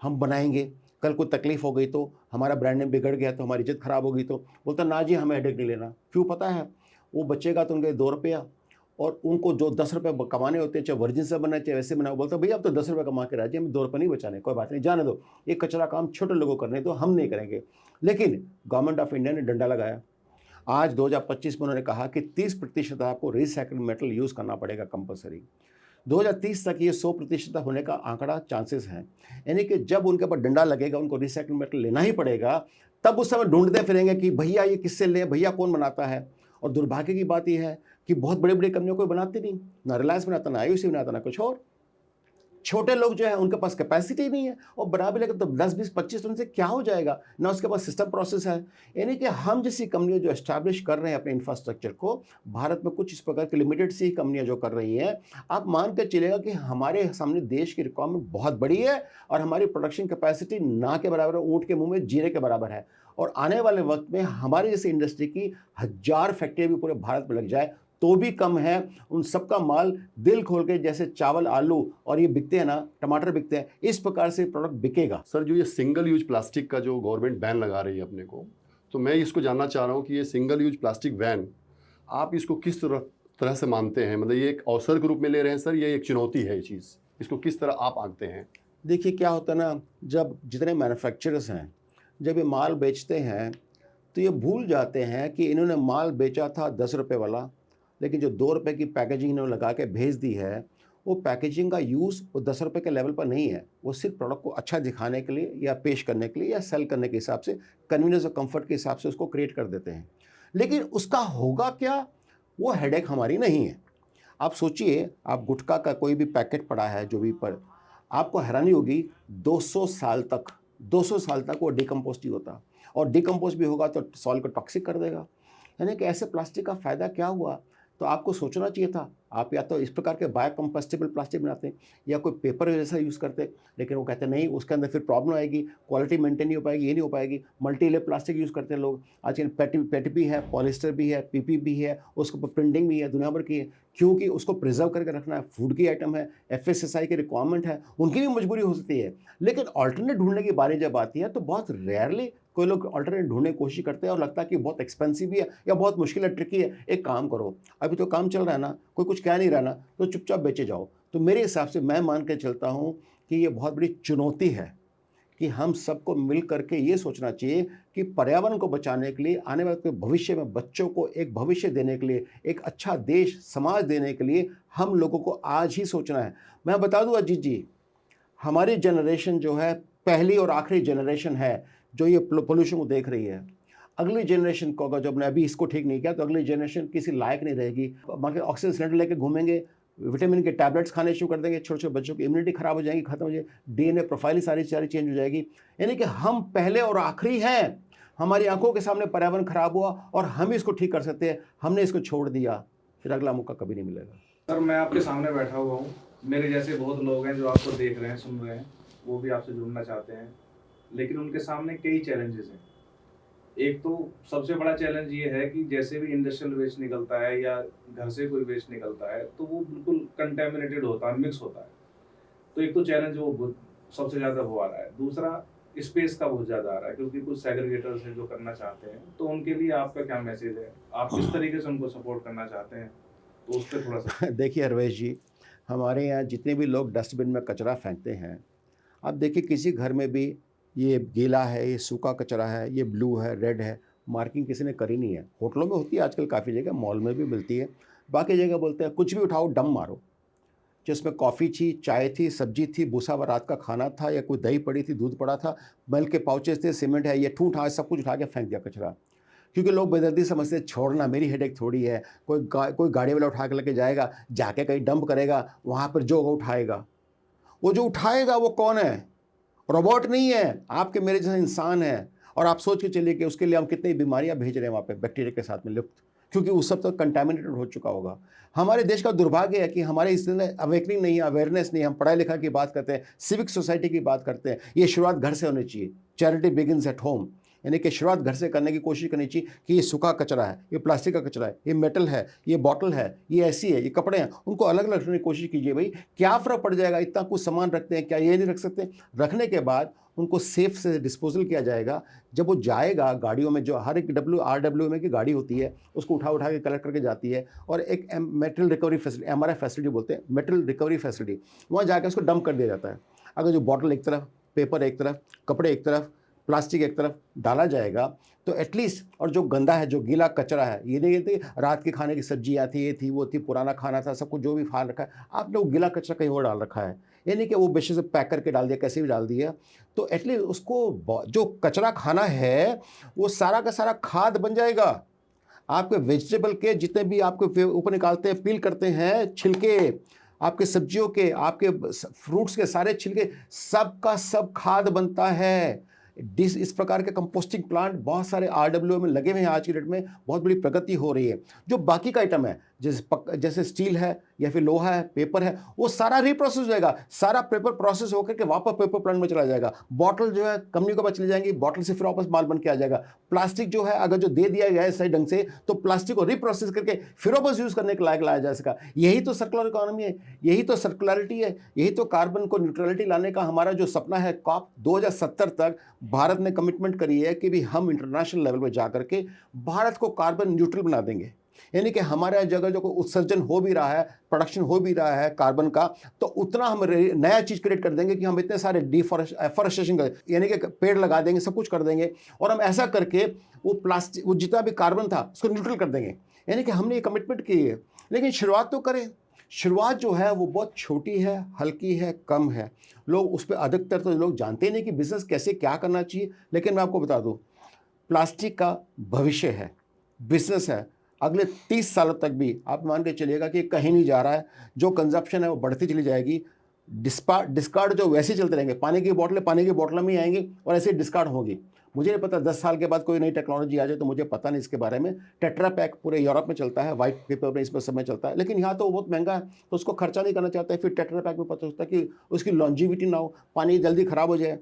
हम बनाएंगे, कल कोई तकलीफ हो गई तो, हमारा ब्रांड नेम बिगड़ गया तो, हमारी इज्जत खराब हो गई तो, बोलता ना जी हमें हेडेक नहीं लेना। क्यों पता है, वो बचेगा तो उनके 2 रुपया, और उनको जो 10 रुपये कमाने होते हैं, चाहे वर्जिन से बना चाहे वैसे बना, बोलता भैया अब तो 10 रुपये कमा के राजी, हमें 2 रुपये नहीं बचाने, कोई बात नहीं, जाने दो, ये कचरा काम छोटे लोगों करने दो, हम नहीं करेंगे। लेकिन गवर्नमेंट ऑफ इंडिया ने डंडा लगाया। आज 2025 में उन्होंने कहा कि 30% आपको रिसाइकल्ड मेटल यूज़ करना पड़ेगा कंपलसरी। 2030 तक ये 100% होने का आंकड़ा चांसेस हैं। यानी कि जब उनके ऊपर डंडा लगेगा, उनको रिसाइकल मेटल लेना ही पड़ेगा, तब उस समय ढूंढते फिरेंगे कि भैया ये किससे लें, भैया कौन बनाता है। और दुर्भाग्य की बात यह है कि बहुत बड़ी बड़ी कंपनियों कोई बनाती नहीं, ना रिलायंस बनाता, ना आईओसी बनाता, ना कुछ और। छोटे लोग जो है उनके पास कैपेसिटी नहीं है, और बना भी लगे तो 10 20 25 टन से क्या हो जाएगा, ना उसके पास सिस्टम प्रोसेस है। यानी कि हम जैसी कंपनियां जो एस्टैब्लिश कर रहे हैं अपने इंफ्रास्ट्रक्चर को, भारत में कुछ इस प्रकार की लिमिटेड सी कंपनियां जो कर रही हैं, आप मान कर चलेगा कि हमारे सामने देश की रिक्वायरमेंट बहुत बड़ी है और हमारी प्रोडक्शन कैपेसिटी ना के बराबर है, ऊँट के मुंह में जीरे के बराबर है। और आने वाले वक्त में हमारे जैसे इंडस्ट्री की 1000 फैक्ट्री भी पूरे भारत में लग जाए तो भी कम है। उन सबका माल दिल खोल के, जैसे चावल, आलू और ये बिकते हैं ना, टमाटर बिकते हैं, इस प्रकार से प्रोडक्ट बिकेगा। सर जो ये सिंगल यूज प्लास्टिक का जो गवर्नमेंट बैन लगा रही है अपने को, तो मैं इसको जानना चाह रहा हूँ कि ये सिंगल यूज प्लास्टिक बैन आप इसको किस तरह से मानते हैं? मतलब ये एक अवसर के रूप में ले रहे हैं सर, ये एक चुनौती है ये चीज़, इसको किस तरह आप आंकते हैं? देखिए क्या होता है ना, जब जितने मैन्युफैक्चरर्स हैं जब ये माल बेचते हैं तो ये भूल जाते हैं कि इन्होंने माल बेचा था 10 रुपये वाला, लेकिन जो 2 रुपये की पैकेजिंग इन्होंने लगा के भेज दी है, वो पैकेजिंग का यूज़ वो 10 रुपये के लेवल पर नहीं है। वो सिर्फ प्रोडक्ट को अच्छा दिखाने के लिए या पेश करने के लिए या सेल करने के हिसाब से, कन्वीनियंस और कंफर्ट के हिसाब से उसको क्रिएट कर देते हैं। लेकिन उसका होगा क्या, वो हेडेक हमारी नहीं है। आप सोचिए, आप गुटखा का कोई भी पैकेट पड़ा है जो भी पर, आपको हैरानी होगी 200 साल तक वो डिकम्पोस्ट ही होता, और डिकम्पोज भी होगा तो सॉइल को टॉक्सिक कर देगा। यानी कि ऐसे प्लास्टिक का फ़ायदा क्या हुआ? तो आपको सोचना चाहिए था, आप या तो इस प्रकार के बायोकम्पोस्टेबल प्लास्टिक बनाते हैं या कोई पेपर जैसा यूज़ करते, लेकिन वो कहते नहीं, उसके अंदर फिर प्रॉब्लम आएगी, क्वालिटी मेंटेन नहीं हो पाएगी, ये नहीं हो पाएगी। मल्टी लेयर प्लास्टिक यूज़ करते हैं लोग आजकल, पेट भी है, पॉलिस्टर भी है, पीपी भी है, उसके ऊपर प्रिंटिंग भी है, दुनिया भर की है, क्योंकि उसको प्रिजर्व करके रखना है, फूड की आइटम है, एफएसएसआई की रिक्वायरमेंट है, उनकी भी मजबूरी हो सकती है। लेकिन अल्टरनेट ढूंढने की बारी जब आती है तो बहुत रेयरली कोई लोग अल्टरनेट ढूंढने की कोशिश करते हैं और लगता है कि बहुत एक्सपेंसिव भी है या बहुत मुश्किल है, ट्रिकी है। एक काम करो, अभी तो काम चल रहा है ना, कोई कुछ कह नहीं रहा ना, तो चुपचाप बेचे जाओ। तो मेरे हिसाब से मैं मान के चलता हूँ कि ये बहुत बड़ी चुनौती है कि हम सबको मिल करके ये सोचना चाहिए कि पर्यावरण को बचाने के लिए, आने वाले भविष्य में बच्चों को एक भविष्य देने के लिए, एक अच्छा देश समाज देने के लिए हम लोगों को आज ही सोचना है। मैं बता दूं अजीत जी, हमारी जनरेशन जो है पहली और आखिरी जनरेशन है जो ये पोल्यूशन को देख रही है। अगली जनरेशन को अगर, जब ने अभी इसको ठीक नहीं किया, तो अगली जनरेशन किसी लायक नहीं रहेगी। बाकी ऑक्सीजन सिलेंडर लेके घूमेंगे, विटामिन के टैबलेट्स खाने शुरू कर देंगे, छोटे छोटे बच्चों की इम्यूनिटी खराब हो जाएगी, खत्म हो जाएगी, डीएनए प्रोफाइल ही सारी चेंज हो जाएगी। यानी कि हम पहले और आखिरी हैं। हमारी आंखों के सामने पर्यावरण खराब हुआ और हम इसको ठीक कर सकते हैं, हमने इसको छोड़ दिया, फिर अगला मौका कभी नहीं मिलेगा। सर मैं आपके सामने बैठा हुआ हूँ, मेरे जैसे बहुत लोग हैं जो आपको देख रहे हैं, सुन रहे हैं, वो भी आपसे जुड़ना चाहते हैं, लेकिन उनके सामने कई चैलेंजेस हैं। एक तो सबसे बड़ा चैलेंज ये है कि जैसे भी इंडस्ट्रियल वेस्ट निकलता है या घर से कोई वेस्ट निकलता है तो वो बिल्कुल कंटेमिनेटेड होता है, मिक्स होता है। तो एक तो चैलेंज वो सबसे ज़्यादा वो आ रहा है। दूसरा स्पेस का बहुत ज़्यादा आ रहा है, क्योंकि कुछ सेग्रीगेटर्स हैं जो करना चाहते हैं। तो उनके लिए आपका क्या मैसेज है, आप किस तरीके से उनको सपोर्ट करना चाहते हैं, तो उस पर थोड़ा सा। देखिए हरवेश जी, हमारे यहाँ जितने भी लोग डस्टबिन में कचरा फेंकते हैं, आप देखिए किसी घर में भी ये गीला है, ये सूखा कचरा है, ये ब्लू है, रेड है, मार्किंग किसी ने करी नहीं है। होटलों में होती है आजकल काफ़ी जगह, मॉल में भी मिलती है, बाकी जगह बोलते हैं कुछ भी उठाओ डम मारो। जिसमें कॉफ़ी थी, चाय थी, सब्जी थी, भूसा व रात का खाना था, या कोई दही पड़ी थी, दूध पड़ा था, मिल्क के पाउचेस थे, सीमेंट है, ये ठूठ हाँ सब कुछ उठा के फेंक दिया कचरा। क्योंकि लोग बेदर्दी समझते हैं, छोड़ना मेरी हेडेक थोड़ी है, कोई गाड़ी वाला उठा के लेके जाएगा, जाके कहीं डंप करेगा, वहाँ पर जो होगा उठाएगा। वो जो उठाएगा वो कौन है? रोबोट नहीं है, आपके मेरे जैसा इंसान है। और आप सोच के चलिए कि उसके लिए हम कितनी बीमारियां भेज रहे हैं वहाँ पे बैक्टीरिया के साथ में लिप्त, क्योंकि उस सब तक कंटामिनेटेड हो चुका होगा। हमारे देश का दुर्भाग्य है कि हमारे इसमें अवेकनिंग नहीं है, अवेयरनेस नहीं है। हम पढ़ाई लिखा की बात करते हैं, सिविक सोसाइटी की बात करते हैं, ये शुरुआत घर से होनी चाहिए। चैरिटी बिगिंस एट होम, यानी कि शुरुआत घर से करने की कोशिश करनी चाहिए कि ये सूखा कचरा है, ये प्लास्टिक का कचरा है, ये मेटल है, ये बॉटल है, ये ऐसी है, ये कपड़े हैं, उनको अलग अलग रखने की कोशिश कीजिए। भाई क्या फ़र्क पड़ जाएगा, इतना कुछ सामान रखते हैं, क्या ये नहीं रख सकते? रखने के बाद उनको सेफ से डिस्पोजल किया जाएगा। जब वो जाएगा गाड़ियों में, जो हर एक RWM की गाड़ी होती है, उसको उठा के कलेक्ट करके जाती है, और एक material recovery facility, MRF facility बोलते हैं, मेटेरियल रिकवरी फैसिलिटी, वहाँ जाकर उसको डंप कर दिया जाता है। अगर जो बॉटल एक तरफ, पेपर एक तरफ, कपड़े एक तरफ, प्लास्टिक एक तरफ डाला जाएगा तो एटलीस्ट, और जो गंदा है, जो गीला कचरा है, ये नहीं कहते रात के खाने की सब्जियाँ थी, ये थी, वो थी, पुराना खाना था, सब कुछ जो भी फाल रखा है, आपने वो गीला कचरा कहीं और डाल रखा है। ये नहीं कि वो बेशक से पैक करके डाल दिया, कैसे भी डाल दिया, तो एटलीस्ट उसको जो कचरा खाना है वो सारा का सारा खाद बन जाएगा। आपके वेजिटेबल के जितने भी आपके ऊपर निकालते हैं, पील करते हैं छिलके, आपके सब्जियों के, आपके फ्रूट्स के सारे छिलके, सब का सब खाद बनता है। इस प्रकार के कंपोस्टिंग प्लांट बहुत सारे आरडब्ल्यू में लगे हुए हैं। आज की डेट में बहुत बड़ी प्रगति हो रही है। जो बाकी का आइटम है, जैसे स्टील है या फिर लोहा है, पेपर है, वो सारा रिप्रोसेस हो जाएगा, सारा पेपर प्रोसेस होकर के वापस पेपर प्लांट में चला जाएगा। बॉटल जो है कंपनी के पास चली जाएंगी, बॉटल से फिर वापस माल बन के आ जाएगा। प्लास्टिक जो है अगर जो दे दिया गया है सही ढंग से, तो प्लास्टिक को रिप्रोसेस करके फिर वापस यूज करने के लायक लाया जा सका। यही तो सर्कुलर इकोनॉमी है, यही तो सर्कुलरिटी है, यही तो कार्बन को न्यूट्रलिटी लाने का हमारा जो सपना है। COP 2070 तक भारत ने कमिटमेंट करी है कि भी हम इंटरनेशनल लेवल पर जाकर के भारत को कार्बन न्यूट्रल बना देंगे। यानी कि हमारे जगह जो उत्सर्जन हो भी रहा है, प्रोडक्शन हो भी रहा है कार्बन का, तो उतना हम नया चीज़ क्रिएट कर देंगे कि हम इतने सारे एफॉरेस्टेशन कर, यानी कि पेड़ लगा देंगे, सब कुछ कर देंगे, और हम ऐसा करके वो प्लास्टिक, वो जितना भी कार्बन था उसको न्यूट्रल कर देंगे। यानी कि हमने ये कमिटमेंट की है, लेकिन शुरुआत तो करें। शुरुआत जो है वो बहुत छोटी है, हल्की है, कम है। लोग उस पर अधिकतर तो लोग जानते ही नहीं कि बिजनेस कैसे क्या करना चाहिए। लेकिन मैं आपको बता दूँ, प्लास्टिक का भविष्य है, बिजनेस है। अगले 30 सालों तक भी आप मान के चलिएगा कि कहीं नहीं जा रहा है। जो कंजप्शन है वो बढ़ती चली जाएगी। डिस्कार्ड जो वैसे चलते रहेंगे, पानी की बोतलें में ही आएंगी और ऐसे डिस्कार्ड होगी। मुझे नहीं पता 10 साल के बाद कोई नई टेक्नोलॉजी आ जाए तो मुझे पता नहीं इसके बारे में। टेट्रा पैक पूरे यूरोप में चलता है, वाइट पेपर में इसमें समय चलता है, लेकिन यहाँ तो बहुत महंगा है, तो उसको खर्चा नहीं करना चाहता है। फिर टेट्रा पैक में पता चलता है कि उसकी लॉन्जिविटी ना हो, पानी जल्दी ख़राब हो जाए।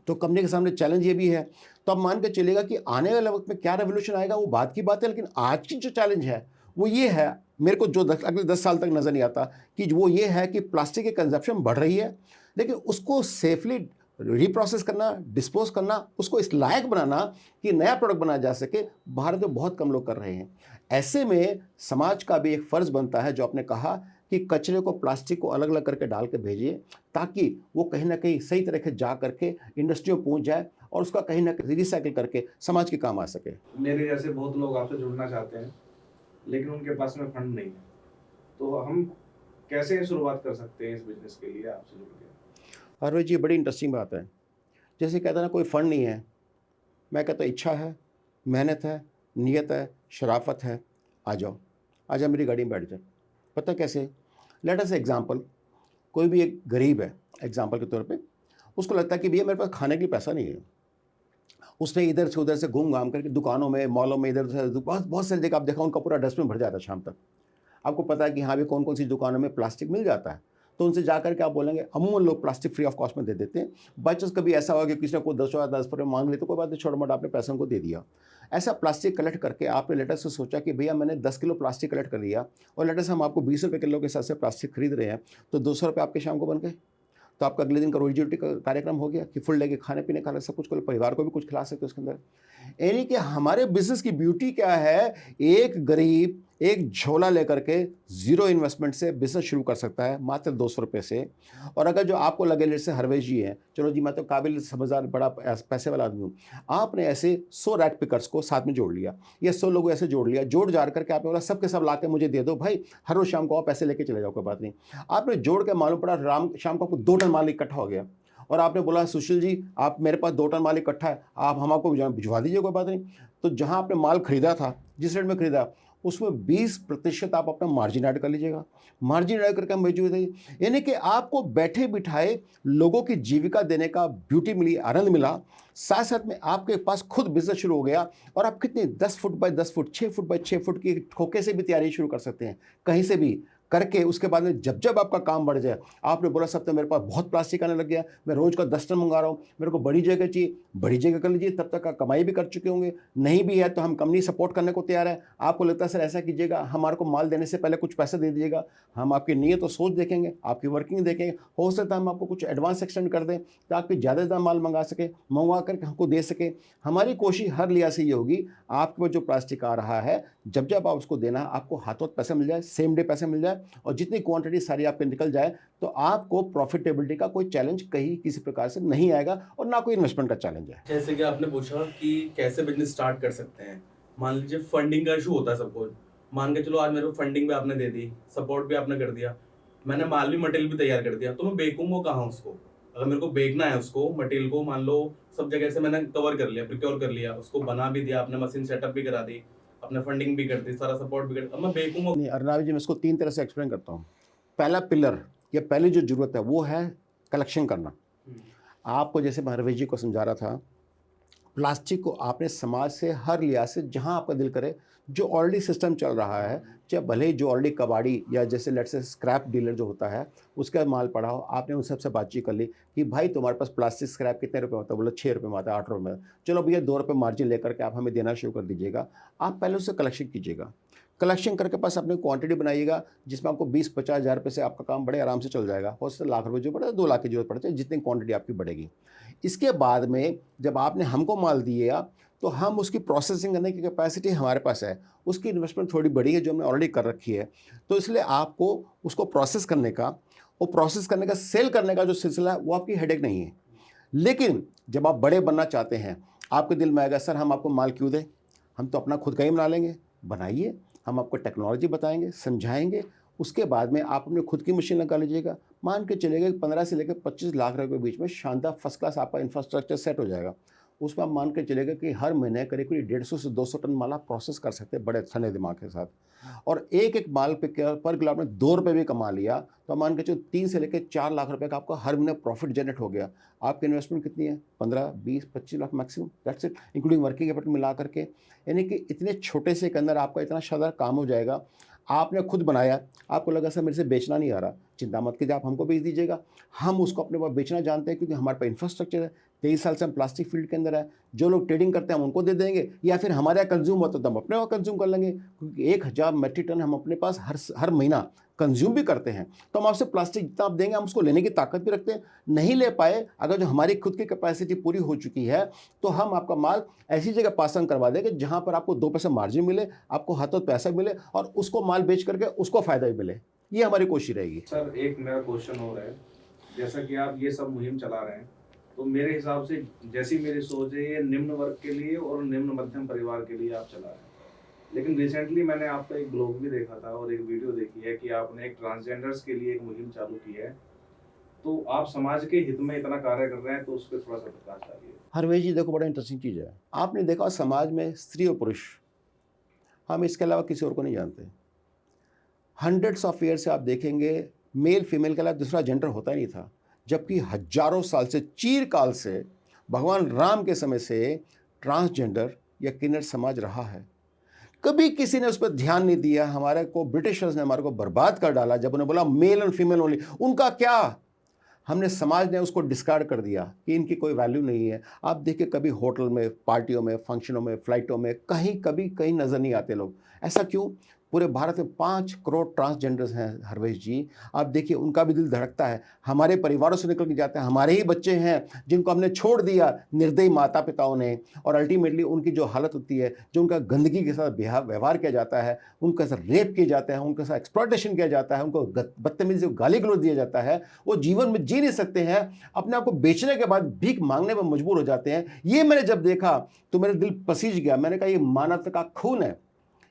तो कंपनी के सामने चैलेंज ये भी है। तो अब मान के चलेगा कि आने वाले वक्त में क्या रेवोल्यूशन आएगा वो बात की बात है, लेकिन आज की जो चैलेंज है वो ये है, मेरे को जो अगले 10 साल तक नज़र नहीं आता, कि वो ये है कि प्लास्टिक की कंजप्शन बढ़ रही है, लेकिन उसको सेफली रिप्रोसेस करना, डिस्पोज करना, उसको इस लायक बनाना कि नया प्रोडक्ट बनाया जा सके, भारत में बहुत कम लोग कर रहे हैं। ऐसे में समाज का भी एक फ़र्ज़ बनता है, जो आपने कहा कि कचरे को, प्लास्टिक को अलग अलग करके डाल के भेजिए, ताकि वो कहीं ना कहीं सही तरह से जा करके इंडस्ट्री में पहुंच जाए और उसका कहीं ना कहीं रिसाइकिल करके समाज के काम आ सके। मेरे जैसे बहुत लोग आपसे जुड़ना चाहते हैं, लेकिन उनके पास में फंड नहीं है, तो हम कैसे शुरुआत कर सकते हैं इस बिजनेस के लिए आपसे जुड़ के? और जी बड़ी इंटरेस्टिंग बात है। जैसे कहते हैं ना, कोई फंड नहीं है, मैं कहता इच्छा है, मेहनत है, नीयत है, शराफत है, आ जाओ, आ जाओ मेरी गाड़ी में बैठ जाओ। पता कैसे? लेट अस एग्जाम्पल, कोई भी एक गरीब है, एग्जाम्पल के तौर पे, उसको लगता है कि भैया मेरे पास खाने के लिए पैसा नहीं है। उसने इधर से उधर से घूम घाम करके दुकानों में, मॉलों में, इधर से बहुत बहुत सारी जगह आप देखा, उनका पूरा डस्टबिन भर जाता है शाम तक। आपको पता है कि हाँ भी कौन कौन सी दुकानों में प्लास्टिक मिल जाता है, तो उनसे जाकर के आप बोलेंगे, अमूमन लोग प्लास्टिक फ्री ऑफ कॉस्ट में दे देते हैं। बाई चांस कभी ऐसा होगा कि किसी ने कोई 10 मांग ले, तो कोई बात नहीं, छोटा मोटा आपने पैसा उनको दे दिया। ऐसा प्लास्टिक कलेक्ट करके आपने लेटर से सोचा कि भैया मैंने 10 किलो प्लास्टिक कलेक्ट कर लिया, और लेटर से हम आपको 20 रुपये किलो के हिसाब से प्लास्टिक खरीद रहे हैं, तो 200 रुपये आपके शाम को बन गए। तो आपका अगले दिन का रोजी रोटी का कार्यक्रम हो गया कि फुल डे के खाने पीने का सब कुछ कर, परिवार को भी कुछ खिला सकते हो उसके अंदर। यानी कि हमारे बिजनेस की ब्यूटी क्या है, एक गरीब एक झोला लेकर के जीरो इन्वेस्टमेंट से बिजनेस शुरू कर सकता है, मात्र 200 रुपये से। और अगर जो आपको लगे, जैसे हरवेश जी हैं, चलो जी मैं तो काबिल समझदार बड़ा पैसे वाला आदमी हूँ, आपने ऐसे 100 रैट पिकर्स को साथ में जोड़ लिया, या 100 लोगों ऐसे जोड़ लिया, जोड़ जाड़ करके आपने बोला सबके सब ला के मुझे दे दो भाई, हर रोज शाम को आप पैसे लेके चले जाओ, कोई बात नहीं। आपने जोड़ के मालूम पड़ा शाम को आपको 2 टन माल इकट्ठा हो गया, और आपने बोला सुशील जी आप मेरे पास 2 टन माल इकट्ठा है, आप हम आपको भिजवा दीजिए, कोई बात नहीं। तो जहाँ आपने माल खरीदा था, जिस रेट में खरीदा, उसमें 20% आप अपना मार्जिन ऐड कर लीजिएगा। मार्जिन ऐड करके हम भेज देंगे, यानी कि आपको बैठे बिठाए लोगों की जीविका देने का ब्यूटी मिली, आनंद मिला। साथ साथ में आपके पास खुद बिजनेस शुरू हो गया, और आप कितने 10 foot by 10 foot, 6 foot by 6 foot की ठोके से भी तैयारी शुरू कर सकते हैं, कहीं से भी करके। उसके बाद में जब जब आपका काम बढ़ जाए, आपने बोला सब तो मेरे पास बहुत प्लास्टिक आने लग गया, मैं रोज का 10 टन मंगा रहा हूँ, मेरे को बड़ी जगह चाहिए, बड़ी जगह कर लीजिए, तब तक आप कमाई भी कर चुके होंगे। नहीं भी है तो हम कंपनी सपोर्ट करने को तैयार है। आपको लगता है सर ऐसा कीजिएगा, हमारे को माल देने से पहले कुछ पैसे दे दीजिएगा, हम आपकी नीयत और सोच देखेंगे, आपकी वर्किंग देखेंगे, हो सकता है हम आपको कुछ एडवांस एक्सटेंड कर दें ताकि ज़्यादा से ज़्यादा माल मंगवा करके हमको दे सके। हमारी कोशिश हर लिहाज से ये होगी, आपके पास जो प्लास्टिक आ रहा है, जब जब आप उसको देना, आपको हाथों पैसे मिल जाए, सेम डे पैसे मिल जाए, और जितनी क्वांटिटी सारी आपके निकल जाए तो आपको प्रॉफिटेबिलिटी का कोई चैलेंज कहीं किसी प्रकार से नहीं आएगा और ना कोई इन्वेस्टमेंट का चैलेंज है। जैसे कि आपने पूछा कि कैसे बिजनेस स्टार्ट कर सकते हैं, मान लीजिए फंडिंग का इशू होता है सबको। मान के चलो आज मेरे को फंडिंग भी आपने दे दी, सपोर्ट भी आपने कर दिया, मैंने माल भी मटेरियल भी तैयार कर दिया, तो मैं बेचूंगा कहाँ उसको? अगर मेरे को बेचना है उसको मटेरियल को, मान लो सब जगह से मैंने कवर कर लिया, प्रिक्योर कर लिया, उसको बना भी दिया, आपने मशीन सेटअप भी करा दी, अपने फंडिंग भी कर दी, सारा सपोर्ट भी कर दिया, अब मैं बेचूंगा। नहीं अर्नाब जी, मैं इसको 3 तरह से एक्सप्लेन करता हूँ। पहला पिलर या पहली जो ज़रूरत है वो है कलेक्शन करना। आपको जैसे मैं हरवेश जी को समझा रहा था, प्लास्टिक को आपने समाज से हर लिहाज से जहां आपका दिल करे, जो ऑलरेडी सिस्टम चल रहा है, चाहे भले ही जो ऑलरेडी कबाड़ी या जैसे लेट्स से स्क्रैप डीलर जो होता है उसका माल पड़ा हो, आपने उन सबसे बातचीत कर ली कि भाई तुम्हारे पास प्लास्टिक स्क्रैप कितने रुपए होता है, बोला 6 रुपये में आता है, 8 रुपये में, चलो भैया 2 रुपये मार्जिन लेकर के आप हमें देना शुरू कर दीजिएगा। आप पहले उससे कलेक्शन कीजिएगा, कलेक्शन करके पास अपनी क्वांटिटी बनाइएगा जिसमें आपको 20-50 हज़ार रुपये से आपका काम बड़े आराम से चल जाएगा। हो सकता है लाख रुपये जो पड़े 2 लाख की जरूरत पड़े, जितनी क्वांटिटी आपकी बढ़ेगी। इसके बाद में जब आपने हमको माल दिया तो हम उसकी प्रोसेसिंग करने की कैपेसिटी हमारे पास है, उसकी इन्वेस्टमेंट थोड़ी बड़ी है जो हमने ऑलरेडी कर रखी है, तो इसलिए आपको उसको प्रोसेस करने का और प्रोसेस करने का सेल करने का जो सिलसिला है वो आपकी हेडेक नहीं है। लेकिन जब आप बड़े बनना चाहते हैं, आपके दिल में आएगा सर हम आपको माल क्यों दें, हम तो अपना खुद का ही बना लेंगे। बनाइए, हम आपको टेक्नोलॉजी बताएंगे, समझाएंगे, उसके बाद में आप अपने खुद की मशीन लगा लीजिएगा। मान के चलेगा 15 से लेकर 25 लाख रुपए के बीच में शानदार फर्स्ट क्लास आपका इंफ्रास्ट्रक्चर सेट हो जाएगा। उसमें आप मान के चलेगा कि हर महीने करीब करीब 150 से 200 टन माल आप प्रोसेस कर सकते हैं बड़े ठंडे दिमाग के साथ, और एक एक माल पे पर किलो आपने 2 रुपये भी कमा लिया तो मान के चलो 3 से लेकर 4 लाख रुपए का आपका हर महीने प्रॉफिट जनरेट हो गया। आपकी इन्वेस्टमेंट कितनी है? 15, 20, 25 lakh maximum, that's it, including working capital मिला करके। यानी कि इतने छोटे से के अंदर आपका इतना शानदार काम हो जाएगा। आपने खुद बनाया, आपको लगा सर मेरे से बेचना नहीं आ रहा, चिंता मत कीजिए, आप हमको बेच दीजिएगा, हम उसको अपने पास बेचना जानते हैं क्योंकि हमारे पास इंफ्रास्ट्रक्चर है। 23 साल से हम प्लास्टिक फील्ड के अंदर है, जो लोग ट्रेडिंग करते हैं हम उनको दे देंगे, या फिर हमारे यहाँ कंज्यूम होता है तो हम अपने वहाँ कंज्यूम कर लेंगे, क्योंकि 1000 मेट्रिक टन हम अपने पास हर महीना कंज्यूम भी करते हैं। तो हम आपसे प्लास्टिक जितना आप देंगे हम उसको लेने की ताकत भी रखते हैं। नहीं ले पाए, अगर जो हमारी खुद की कैपेसिटी पूरी हो चुकी है तो हम आपका माल ऐसी जगह पास ऑन करवा देंगे जहाँ पर आपको 2 पैसे मार्जिन मिले, आपको हाथों पैसा मिले और उसको माल बेच करके उसको फ़ायदा भी मिले। ये हमारी कोशिश रहेगी। सर एक मेरा क्वेश्चन हो रहा है, जैसा कि आप ये सब मुहिम चला रहे हैं, तो मेरे हिसाब से जैसी मेरी सोच है ये निम्न वर्ग के लिए और निम्न मध्यम परिवार के लिए आप चला रहे हैं। लेकिन रिसेंटली मैंने आपका एक ब्लॉग भी देखा था और एक वीडियो देखी है कि आपने एक ट्रांसजेंडर्स के लिए एक मुहिम चालू की है, तो आप समाज के हित में इतना कार्य कर रहे हैं, तो उस पर थोड़ा सा प्रकाश डालिए। हरवेश जी देखो, बड़ा इंटरेस्टिंग चीज़ है, आपने देखा समाज में स्त्री और पुरुष, हम इसके अलावा किसी और को नहीं जानते। हंड्रेड्स ऑफ ईयर से आप देखेंगे मेल फीमेल के अलावा दूसरा जेंडर होता ही नहीं था, जबकि हजारों साल से चीरकाल से भगवान राम के समय से ट्रांसजेंडर या किन्नर समाज रहा है। कभी किसी ने उस पर ध्यान नहीं दिया। हमारे को ब्रिटिशर्स ने हमारे को बर्बाद कर डाला जब उन्होंने बोला मेल एंड फीमेल ओनली। उनका क्या, हमने समाज ने उसको डिस्कार्ड कर दिया कि इनकी कोई वैल्यू नहीं है। आप देखिए कभी होटल में, पार्टियों में, फंक्शनों में, फ्लाइटों में कहीं नज़र नहीं आते लोग। ऐसा क्यों? पूरे भारत में 5 करोड़ ट्रांसजेंडर्स हैं हरवेश जी। आप देखिए उनका भी दिल धड़कता है, हमारे परिवारों से निकल के जाते हैं, हमारे ही बच्चे हैं जिनको हमने छोड़ दिया निर्दयी माता पिताओं ने, और अल्टीमेटली उनकी जो हालत होती है, जो उनका गंदगी के साथ व्यवहार किया जाता है, उनके साथ रेप किया जाता है, उनके साथ एक्सप्लॉयटेशन किया जाता है, उनको बदतमीजी से गाली गलौज दिया जाता है, वो जीवन में जी नहीं सकते हैं, अपने आप को बेचने के बाद भीख मांगने पर मजबूर हो जाते हैं। ये मैंने जब देखा तो मेरा दिल पसीज गया। मैंने कहा ये मानवता का खून है,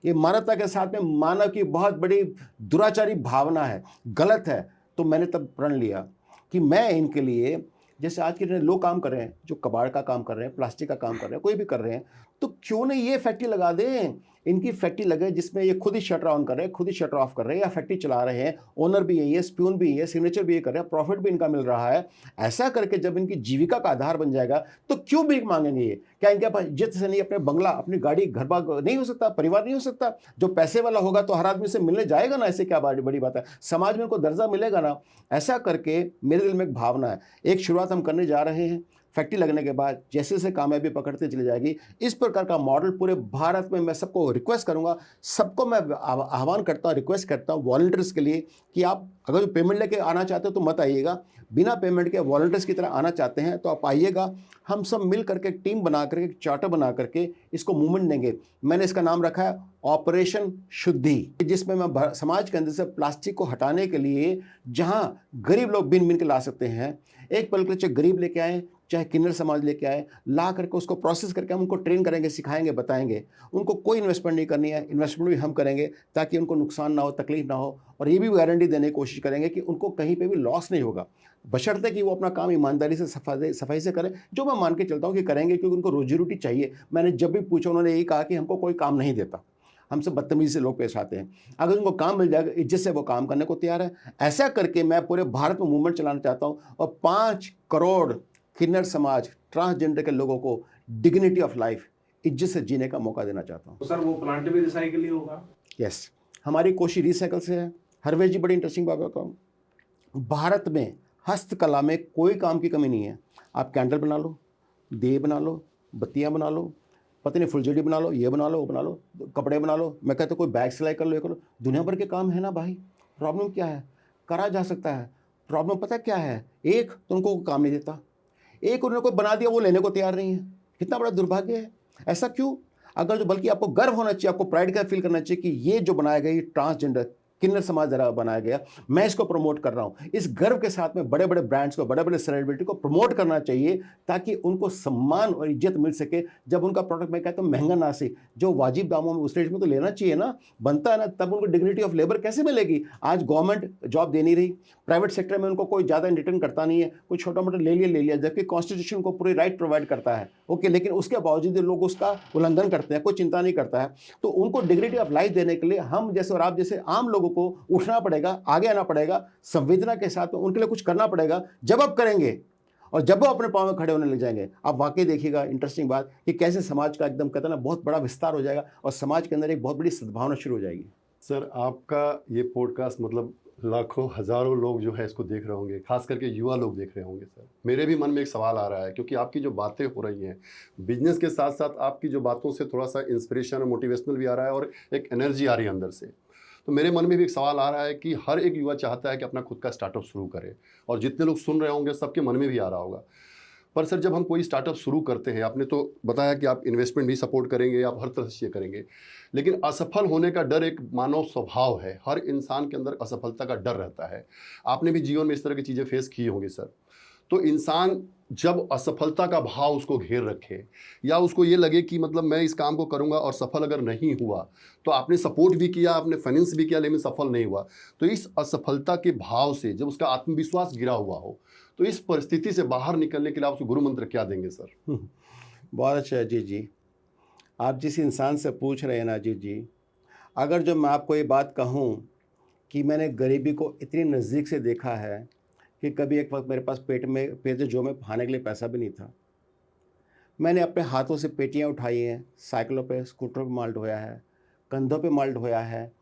ये मानवता के साथ में मानव की बहुत बड़ी दुराचारी भावना है, गलत है। तो मैंने तब प्रण लिया कि मैं इनके लिए, जैसे आज के लोग काम कर रहे हैं, जो कबाड़ का काम कर रहे हैं, प्लास्टिक का काम कर रहे हैं, कोई भी कर रहे हैं, तो क्यों नहीं ये फैक्ट्री लगा दें, इनकी फैक्ट्री लगे जिसमें ये खुद ही शटर ऑन कर रहे हैं, खुद ही शटर ऑफ कर रहे हैं, या फैक्ट्री चला रहे हैं, ओनर भी यही है, स्पून भी यही है, सिग्नेचर भी ये कर रहे हैं, प्रॉफिट भी इनका मिल रहा है। ऐसा करके जब इनकी जीविका का आधार बन जाएगा तो क्यों भीख मांगेंगे ये? क्या इनके पास इज्जत से नहीं, अपने बंगला, अपनी गाड़ी, घर बार नहीं हो सकता, परिवार नहीं हो सकता? जो पैसे वाला होगा तो हर आदमी से मिलने जाएगा ना, ऐसे क्या बड़ी बात है, समाज में उनको दर्जा मिलेगा ना। ऐसा करके मेरे दिल में एक भावना है, एक शुरुआत हम करने जा रहे हैं। फैक्ट्री लगने के बाद जैसे जैसे कामयाबी पकड़ते चली जाएगी, इस प्रकार का मॉडल पूरे भारत में मैं सबको रिक्वेस्ट करूंगा, सबको मैं आह्वान करता हूं, रिक्वेस्ट करता हूं वॉलंटियर्स के लिए कि आप अगर जो पेमेंट लेके आना चाहते हो तो मत आइएगा, बिना पेमेंट के वॉलंटियर्स की तरह आना चाहते हैं तो आप आइएगा। हम सब मिल करके एक टीम बना करके, एक चार्टर बना करके इसको मूवमेंट देंगे। मैंने इसका नाम रखा है ऑपरेशन शुद्धि, जिसमें मैं समाज के अंदर से प्लास्टिक को हटाने के लिए जहां गरीब लोग बिन बिन के ला सकते हैं, एक पल के लिए चाहे गरीब लेके आए, चाहे किन्नर समाज लेके आए, ला करके उसको प्रोसेस करके हम उनको ट्रेन करेंगे, सिखाएंगे, बताएंगे। उनको कोई इन्वेस्टमेंट नहीं करनी है, इन्वेस्टमेंट भी हम करेंगे ताकि उनको नुकसान ना हो, तकलीफ ना हो, और ये भी गारंटी देने की कोशिश करेंगे कि उनको कहीं पे भी लॉस नहीं होगा, बशर्ते कि वो अपना काम ईमानदारी से सफाई से करें, जो मैं मान के चलता हूँ कि करेंगे, क्योंकि उनको रोजी रोटी चाहिए। मैंने जब भी पूछा उन्होंने यही कहा कि हमको कोई काम नहीं देता, हमसे बदतमीजी से लोग पेश आते हैं। अगर उनको काम मिल जाएगा, इज्जत से वो काम करने को तैयार है। ऐसा करके मैं पूरे भारत में मूवमेंट चलाना चाहता हूँ और 5 करोड़ किन्नर समाज, ट्रांसजेंडर के लोगों को डिग्निटी ऑफ लाइफ, इज्जत से जीने का मौका देना चाहता हूँ। तो सर वो प्लांट भी रिसाइकिल ही होगा? यस, हमारी कोशिश रिसाइकल से है। हरवेश जी, बड़ी इंटरेस्टिंग बात बताऊँ, भारत में हस्तकला में कोई काम की कमी नहीं है। आप कैंडल बना लो, दिए बना लो, बत्तियाँ बना लो, पता नहीं फुलझड़ी बना लो, ये बना लो, वो बना लो, कपड़े बना लो। मैं कहता हूँ कोई बैग सिलाई कर लो, ये कर लो, दुनिया भर के काम है ना भाई। प्रॉब्लम क्या है? करा जा सकता है। प्रॉब्लम पता क्या है? एक तो उनको काम नहीं देता, एक उन्होंने कोई बना दिया वो लेने को तैयार नहीं है। कितना बड़ा दुर्भाग्य है। ऐसा क्यों? अगर जो, बल्कि आपको गर्व होना चाहिए, आपको प्राइड का फील करना चाहिए कि ये जो बनाया गया, ये ट्रांसजेंडर किन्नर समाज द्वारा बनाया गया, मैं इसको प्रमोट कर रहा हूँ। इस गर्व के साथ में बड़े बड़े ब्रांड्स को, बड़े बड़े सेलिब्रिटी को प्रमोट करना चाहिए ताकि उनको सम्मान और इज्जत मिल सके। जब उनका प्रोडक्ट, मैं कहता हूँ महंगा ना से, जो वाजिब दामों में उस रेट में तो लेना चाहिए ना, बनता है ना, तब उनको डिग्निटी ऑफ लेबर कैसे मिलेगी? आज गवर्नमेंट जॉब दे नहीं रही, प्राइवेट सेक्टर में उनको कोई ज़्यादा रिटर्न करता नहीं है, कोई छोटा मोटा ले लिया, जबकि कॉन्स्टिट्यूशन को पूरी राइट प्रोवाइड करता है। ओके, लेकिन उसके बावजूद लोग उसका उल्लंघन करते हैं, कोई चिंता नहीं करता है। तो उनको डिग्निटी ऑफ लाइफ देने के लिए हम जैसे और आप जैसे आम लोगों को उठना पड़ेगा, आगे आना पड़ेगा, संवेदना के साथ में उनके लिए कुछ करना पड़ेगा। जब आप करेंगे और जब वो अपने पाँव में खड़े होने लग जाएंगे, आप वाकई देखिएगा इंटरेस्टिंग बात कि कैसे समाज का एकदम कहते हैं ना बहुत बड़ा विस्तार हो जाएगा और समाज के अंदर एक बहुत बड़ी सद्भावना शुरू हो जाएगी। सर, आपका ये पॉडकास्ट मतलब लाखों हज़ारों लोग जो है इसको देख रहे होंगे, खास करके युवा लोग देख रहे होंगे। सर, मेरे भी मन में एक सवाल आ रहा है, क्योंकि आपकी जो बातें हो रही हैं बिजनेस के साथ साथ, आपकी जो बातों से थोड़ा सा इंस्पिरेशन और मोटिवेशनल भी आ रहा है और एक एनर्जी आ रही है अंदर से। तो मेरे मन में भी एक सवाल आ रहा है कि हर एक युवा चाहता है कि अपना खुद का स्टार्टअप शुरू करे, और जितने लोग सुन रहे होंगे सबके मन में भी आ रहा होगा। पर सर, जब हम कोई स्टार्टअप शुरू करते हैं, आपने तो बताया कि आप इन्वेस्टमेंट भी सपोर्ट करेंगे, आप हर तरह से ये करेंगे, लेकिन असफल होने का डर एक मानव स्वभाव है। हर इंसान के अंदर असफलता का डर रहता है। आपने भी जीवन में इस तरह की चीज़ें फेस की होंगी सर। तो इंसान जब असफलता का भाव उसको घेर रखे, या उसको ये लगे कि मतलब मैं इस काम को करूंगा और सफल अगर नहीं हुआ, तो आपने सपोर्ट भी किया, आपने फाइनेंस भी किया, लेकिन सफल नहीं हुआ, तो इस असफलता के भाव से जब उसका आत्मविश्वास गिरा हुआ हो, तो इस परिस्थिति से बाहर निकलने के लिए आप उसको गुरु मंत्र क्या देंगे सर? बहुत अच्छा अजीत जी, आप जिस इंसान से पूछ रहे हैं ना अजीत जी, अगर जो मैं आपको ये बात कहूँ कि मैंने गरीबी को इतनी नज़दीक से देखा है कि कभी एक वक्त मेरे पास पेट जो में खाने के लिए पैसा भी नहीं था, मैंने अपने हाथों से पेटियां उठाई हैं, साइकिलों पे, स्कूटरों पे माल ढोया है, कंधों पे माल ढोया है,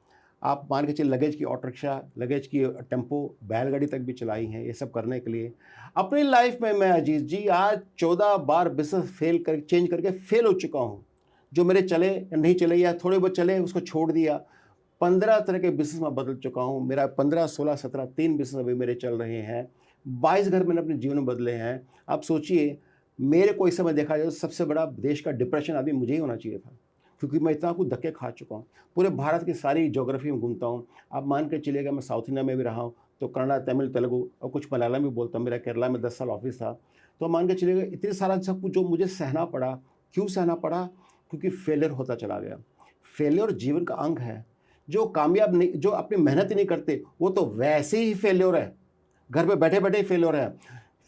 आप मान के चलिए लगेज की ऑटो रिक्शा, लगेज की टेम्पो, बैलगाड़ी तक भी चलाई हैं, ये सब करने के लिए। अपनी लाइफ में मैं अजीत जी आज 14 बार बिजनेस चेंज करके फेल हो चुका हूँ। जो मेरे चले या नहीं चले या थोड़े बहुत चले उसको छोड़ दिया। 15 तरह के बिजनेस में बदल चुका हूँ। मेरा 15, 16, 17 3 बिजनेस अभी मेरे चल रहे हैं। 22 घर मैंने अपने जीवन में बदले हैं। आप सोचिए, मेरे को इस समय देखा जाए तो सबसे बड़ा देश का डिप्रेशन अभी मुझे ही होना चाहिए था, क्योंकि मैं इतना कुछ धक्के खा चुका हूँ। पूरे भारत की सारी ज्योग्राफी में घूमता हूँ। आप मान के चलिएगा, मैं साउथ इंडिया में भी रहा हूँ, तो कन्नड़ा, तमिल, तेलुगु और कुछ मलयालम भी बोलता हूँ। मेरा केरला में 10 साल ऑफिस था। तो मान के चलिएगा इतने सारा सब कुछ जो मुझे सहना पड़ा। क्यों सहना पड़ा? क्योंकि फेलियर होता चला गया। फेलियर जीवन का अंग है। जो कामयाब नहीं, जो अपनी मेहनत ही नहीं करते, वो तो वैसे ही फेलियर है, घर पे बैठे बैठे ही फेलियर है।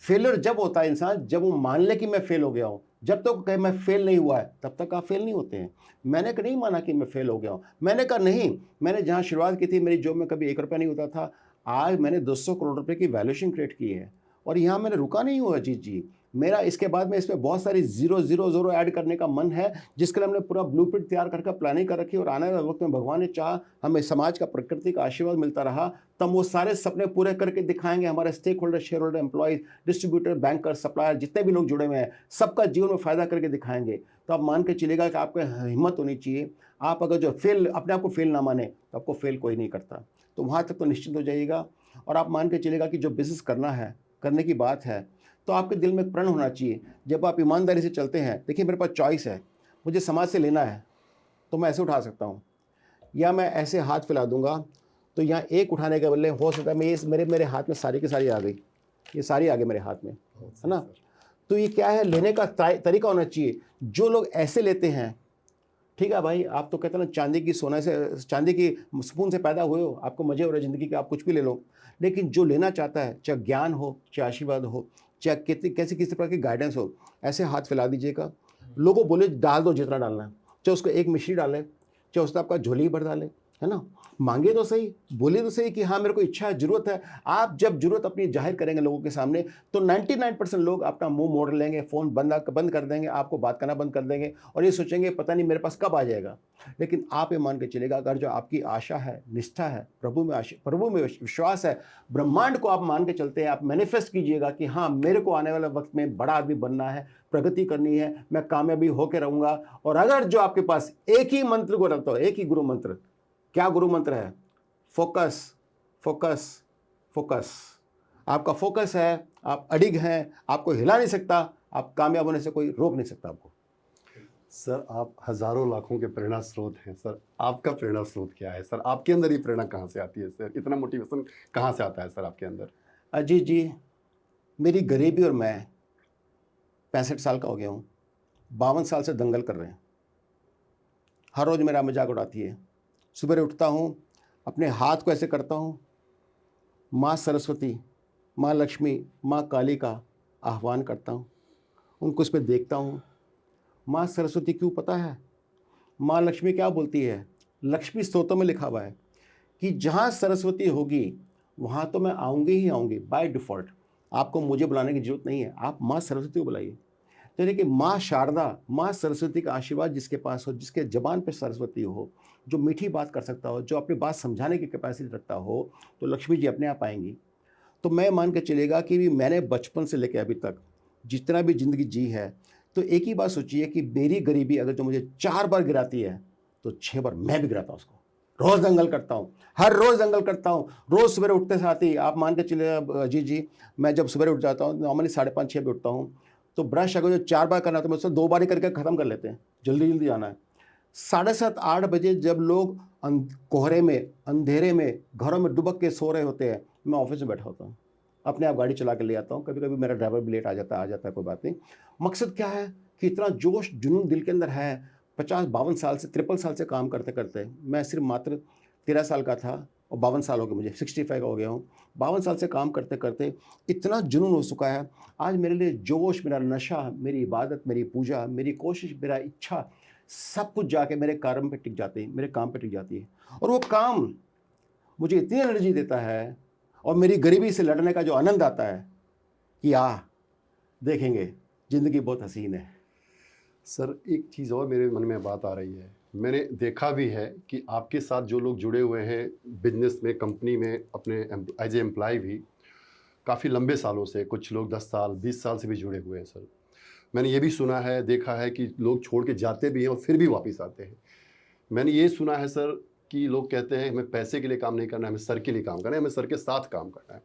फेलियर जब होता है इंसान, जब वो मान ले कि मैं फेल हो गया हूँ। जब तक कहे मैं फेल नहीं हुआ है, तब तक आप फेल नहीं होते हैं। मैंने नहीं माना कि मैं फेल हो गया हूँ। मैंने कहा नहीं, मैंने जहाँ शुरुआत की थी, मेरी जॉब में कभी 1 रुपया नहीं होता था। आज मैंने 200 करोड़ रुपए की वैल्यूएशन क्रिएट की है, और यहाँ मैंने रुका नहीं हुआ अजीत जी। मेरा इसके बाद में इसमें बहुत सारी 000 ऐड करने का मन है, जिसके लिए हमने पूरा ब्लूप्रिंट तैयार करके प्लानिंग कर रखी है। और आने वाले वक्त में भगवान ने चाहा, हमें समाज का, प्रकृति का आशीर्वाद मिलता रहा, तब वो सारे सपने पूरे करके दिखाएंगे। हमारे stakeholder, shareholder, employees, distributor, banker, supplier, जितने भी लोग जुड़े हुए हैं, सबका जीवन में फायदा करके दिखाएंगे। तो आप मान के चलिएगा कि आपको हिम्मत होनी चाहिए। आप अगर जो अपने आप को फेल ना माने, तो आपको फेल कोई नहीं करता। तो वहाँ तक तो निश्चित हो जाइएगा। और आप मान के चलेगा कि जो बिज़नेस करना है, करने की बात है, तो आपके दिल में एक प्रण होना चाहिए। जब आप ईमानदारी से चलते हैं, देखिए मेरे पास चॉइस है, मुझे समाज से लेना है तो मैं ऐसे उठा सकता हूँ, या मैं ऐसे हाथ फैला दूंगा तो यहाँ एक उठाने के बदले हो सकता है मैं ये मेरे हाथ में सारी की सारी आ गई, ये सारी आ गई मेरे हाथ में, है ना। तो ये क्या है, लेने का तरीका होना चाहिए। जो लोग ऐसे लेते हैं, ठीक है भाई, आप तो कहते हैं ना चांदी की सोने से, चांदी की स्पून से पैदा हुए हो, आपको मजे हो रहे ज़िंदगी के, आप कुछ भी ले लो। लेकिन जो लेना चाहता है, चाहे ज्ञान हो, चाहे आशीर्वाद हो, चाहे कितनी कैसी किसी प्रकार की गाइडेंस हो, ऐसे हाथ फैला दीजिएगा। लोगों बोले डाल दो जितना डालना है, चाहे उसको एक मिश्री डाले, चाहे उसको आपका झोली भर डाले, है ना। मांगे तो सही, बोले तो सही कि हाँ मेरे को इच्छा है, जरूरत है। आप जब जरूरत अपनी जाहिर करेंगे लोगों के सामने, तो 99% लोग अपना मुंह मोड़ लेंगे, फ़ोन बंद कर देंगे, आपको बात करना बंद कर देंगे और ये सोचेंगे पता नहीं मेरे पास कब आ जाएगा। लेकिन आप ये मान के चलेगा, अगर जो आपकी आशा है, निष्ठा है, प्रभु में विश्वास है, ब्रह्मांड को आप मान के चलते हैं, आप मैनिफेस्ट कीजिएगा कि हाँ मेरे को आने वाले वक्त में बड़ा आदमी बनना है, प्रगति करनी है, मैं कामयाबी होकर रहूँगा। और अगर जो आपके पास एक ही मंत्र को रखता हो, एक ही गुरु मंत्र, क्या गुरु मंत्र है? Focus, focus, focus. आपका फोकस है, आप अडिग हैं, आपको हिला नहीं सकता, आप कामयाब होने से कोई रोक नहीं सकता आपको। सर आप हजारों लाखों के प्रेरणा स्रोत हैं सर, आपका प्रेरणा स्रोत क्या है सर? आपके अंदर ये प्रेरणा कहाँ से आती है सर? इतना मोटिवेशन कहाँ से आता है सर आपके अंदर? अजीत जी, मेरी गरीबी और मैं 65 साल का हो गया हूँ, 52 साल से दंगल कर रहे हैं। हर रोज़ मेरा मजाक उड़ाती है। सुबह उठता हूँ, अपने हाथ को ऐसे करता हूँ, माँ सरस्वती, माँ लक्ष्मी, माँ काली का आह्वान करता हूँ, उनको उस पर देखता हूँ। माँ सरस्वती क्यों पता है? माँ लक्ष्मी क्या बोलती है? लक्ष्मी स्तोत्र में लिखा हुआ है कि जहाँ सरस्वती होगी वहाँ तो मैं आऊँगी ही आऊँगी बाय डिफ़ॉल्ट। आपको मुझे बुलाने की जरूरत नहीं है, आप माँ सरस्वती को बुलाइए। तो यानी कि माँ शारदा, माँ सरस्वती का आशीर्वाद जिसके पास हो, जिसके ज़बान पे सरस्वती हो, जो मीठी बात कर सकता हो, जो अपनी बात समझाने की कैपेसिटी रखता हो, तो लक्ष्मी जी अपने आप आएंगी। तो मैं मान के चलेगा कि भी मैंने बचपन से लेकर अभी तक जितना भी ज़िंदगी जी है, तो एक ही बात सोचिए कि मेरी गरीबी अगर जो मुझे 4 बार गिराती है, तो 6 बार मैं भी गिराता हूँ उसको। रोज़ दंगल करता हूँ, हर रोज़ दंगल करता हूँ। रोज़ सवेरे उठते साथ ही आप मान के चलिए जी, मैं जब सवेरे उठ जाता हूँ, नॉर्मली 5:30-6 बजे उठता हूँ, तो ब्रश अगर जो 4 बार करना है तो मुझसे 2 बार ही करके ख़त्म कर लेते हैं, जल्दी-जल्दी जाना है। 7:30-8 बजे जब लोग कोहरे में, अंधेरे में, घरों में डुबक के सो रहे होते हैं, मैं ऑफिस में बैठा होता हूँ, अपने आप गाड़ी चला के ले आता हूँ। कभी-कभी मेरा ड्राइवर भी लेट आ जाता है, कोई बात नहीं। मकसद क्या है कि इतना जोश जुनून दिल के अंदर है। 50-52 साल से, 53 साल से काम करते-करते मैं सिर्फ मात्र 13 साल का था और 52 साल हो गए मुझे, 65 का हो गया हूँ। 52 साल से काम करते-करते इतना जुनून हो चुका है। आज मेरे लिए जोश, मेरा नशा, मेरी इबादत, मेरी पूजा, मेरी कोशिश, मेरा इच्छा, सब कुछ जाके मेरे काम पे टिक जाती है, मेरे काम पे टिक जाती है। और वो काम मुझे इतनी एनर्जी देता है और मेरी गरीबी से लड़ने का जो आनंद आता है कि देखेंगे ज़िंदगी बहुत हसीन है। सर एक चीज़ और मेरे मन में बात आ रही है, मैंने देखा भी है कि आपके साथ जो लोग जुड़े हुए हैं बिजनेस में, कंपनी में, अपने एज ए एम्प्लॉय भी काफ़ी लंबे सालों से, कुछ लोग 10 साल 20 साल से भी जुड़े हुए हैं सर। मैंने ये भी सुना है, देखा है कि लोग छोड़ के जाते भी हैं और फिर भी वापस आते हैं। मैंने ये सुना है सर कि लोग कहते हैं हमें पैसे के लिए काम नहीं करना है, हमें सर के लिए काम करना है, हमें सर के साथ काम करना है।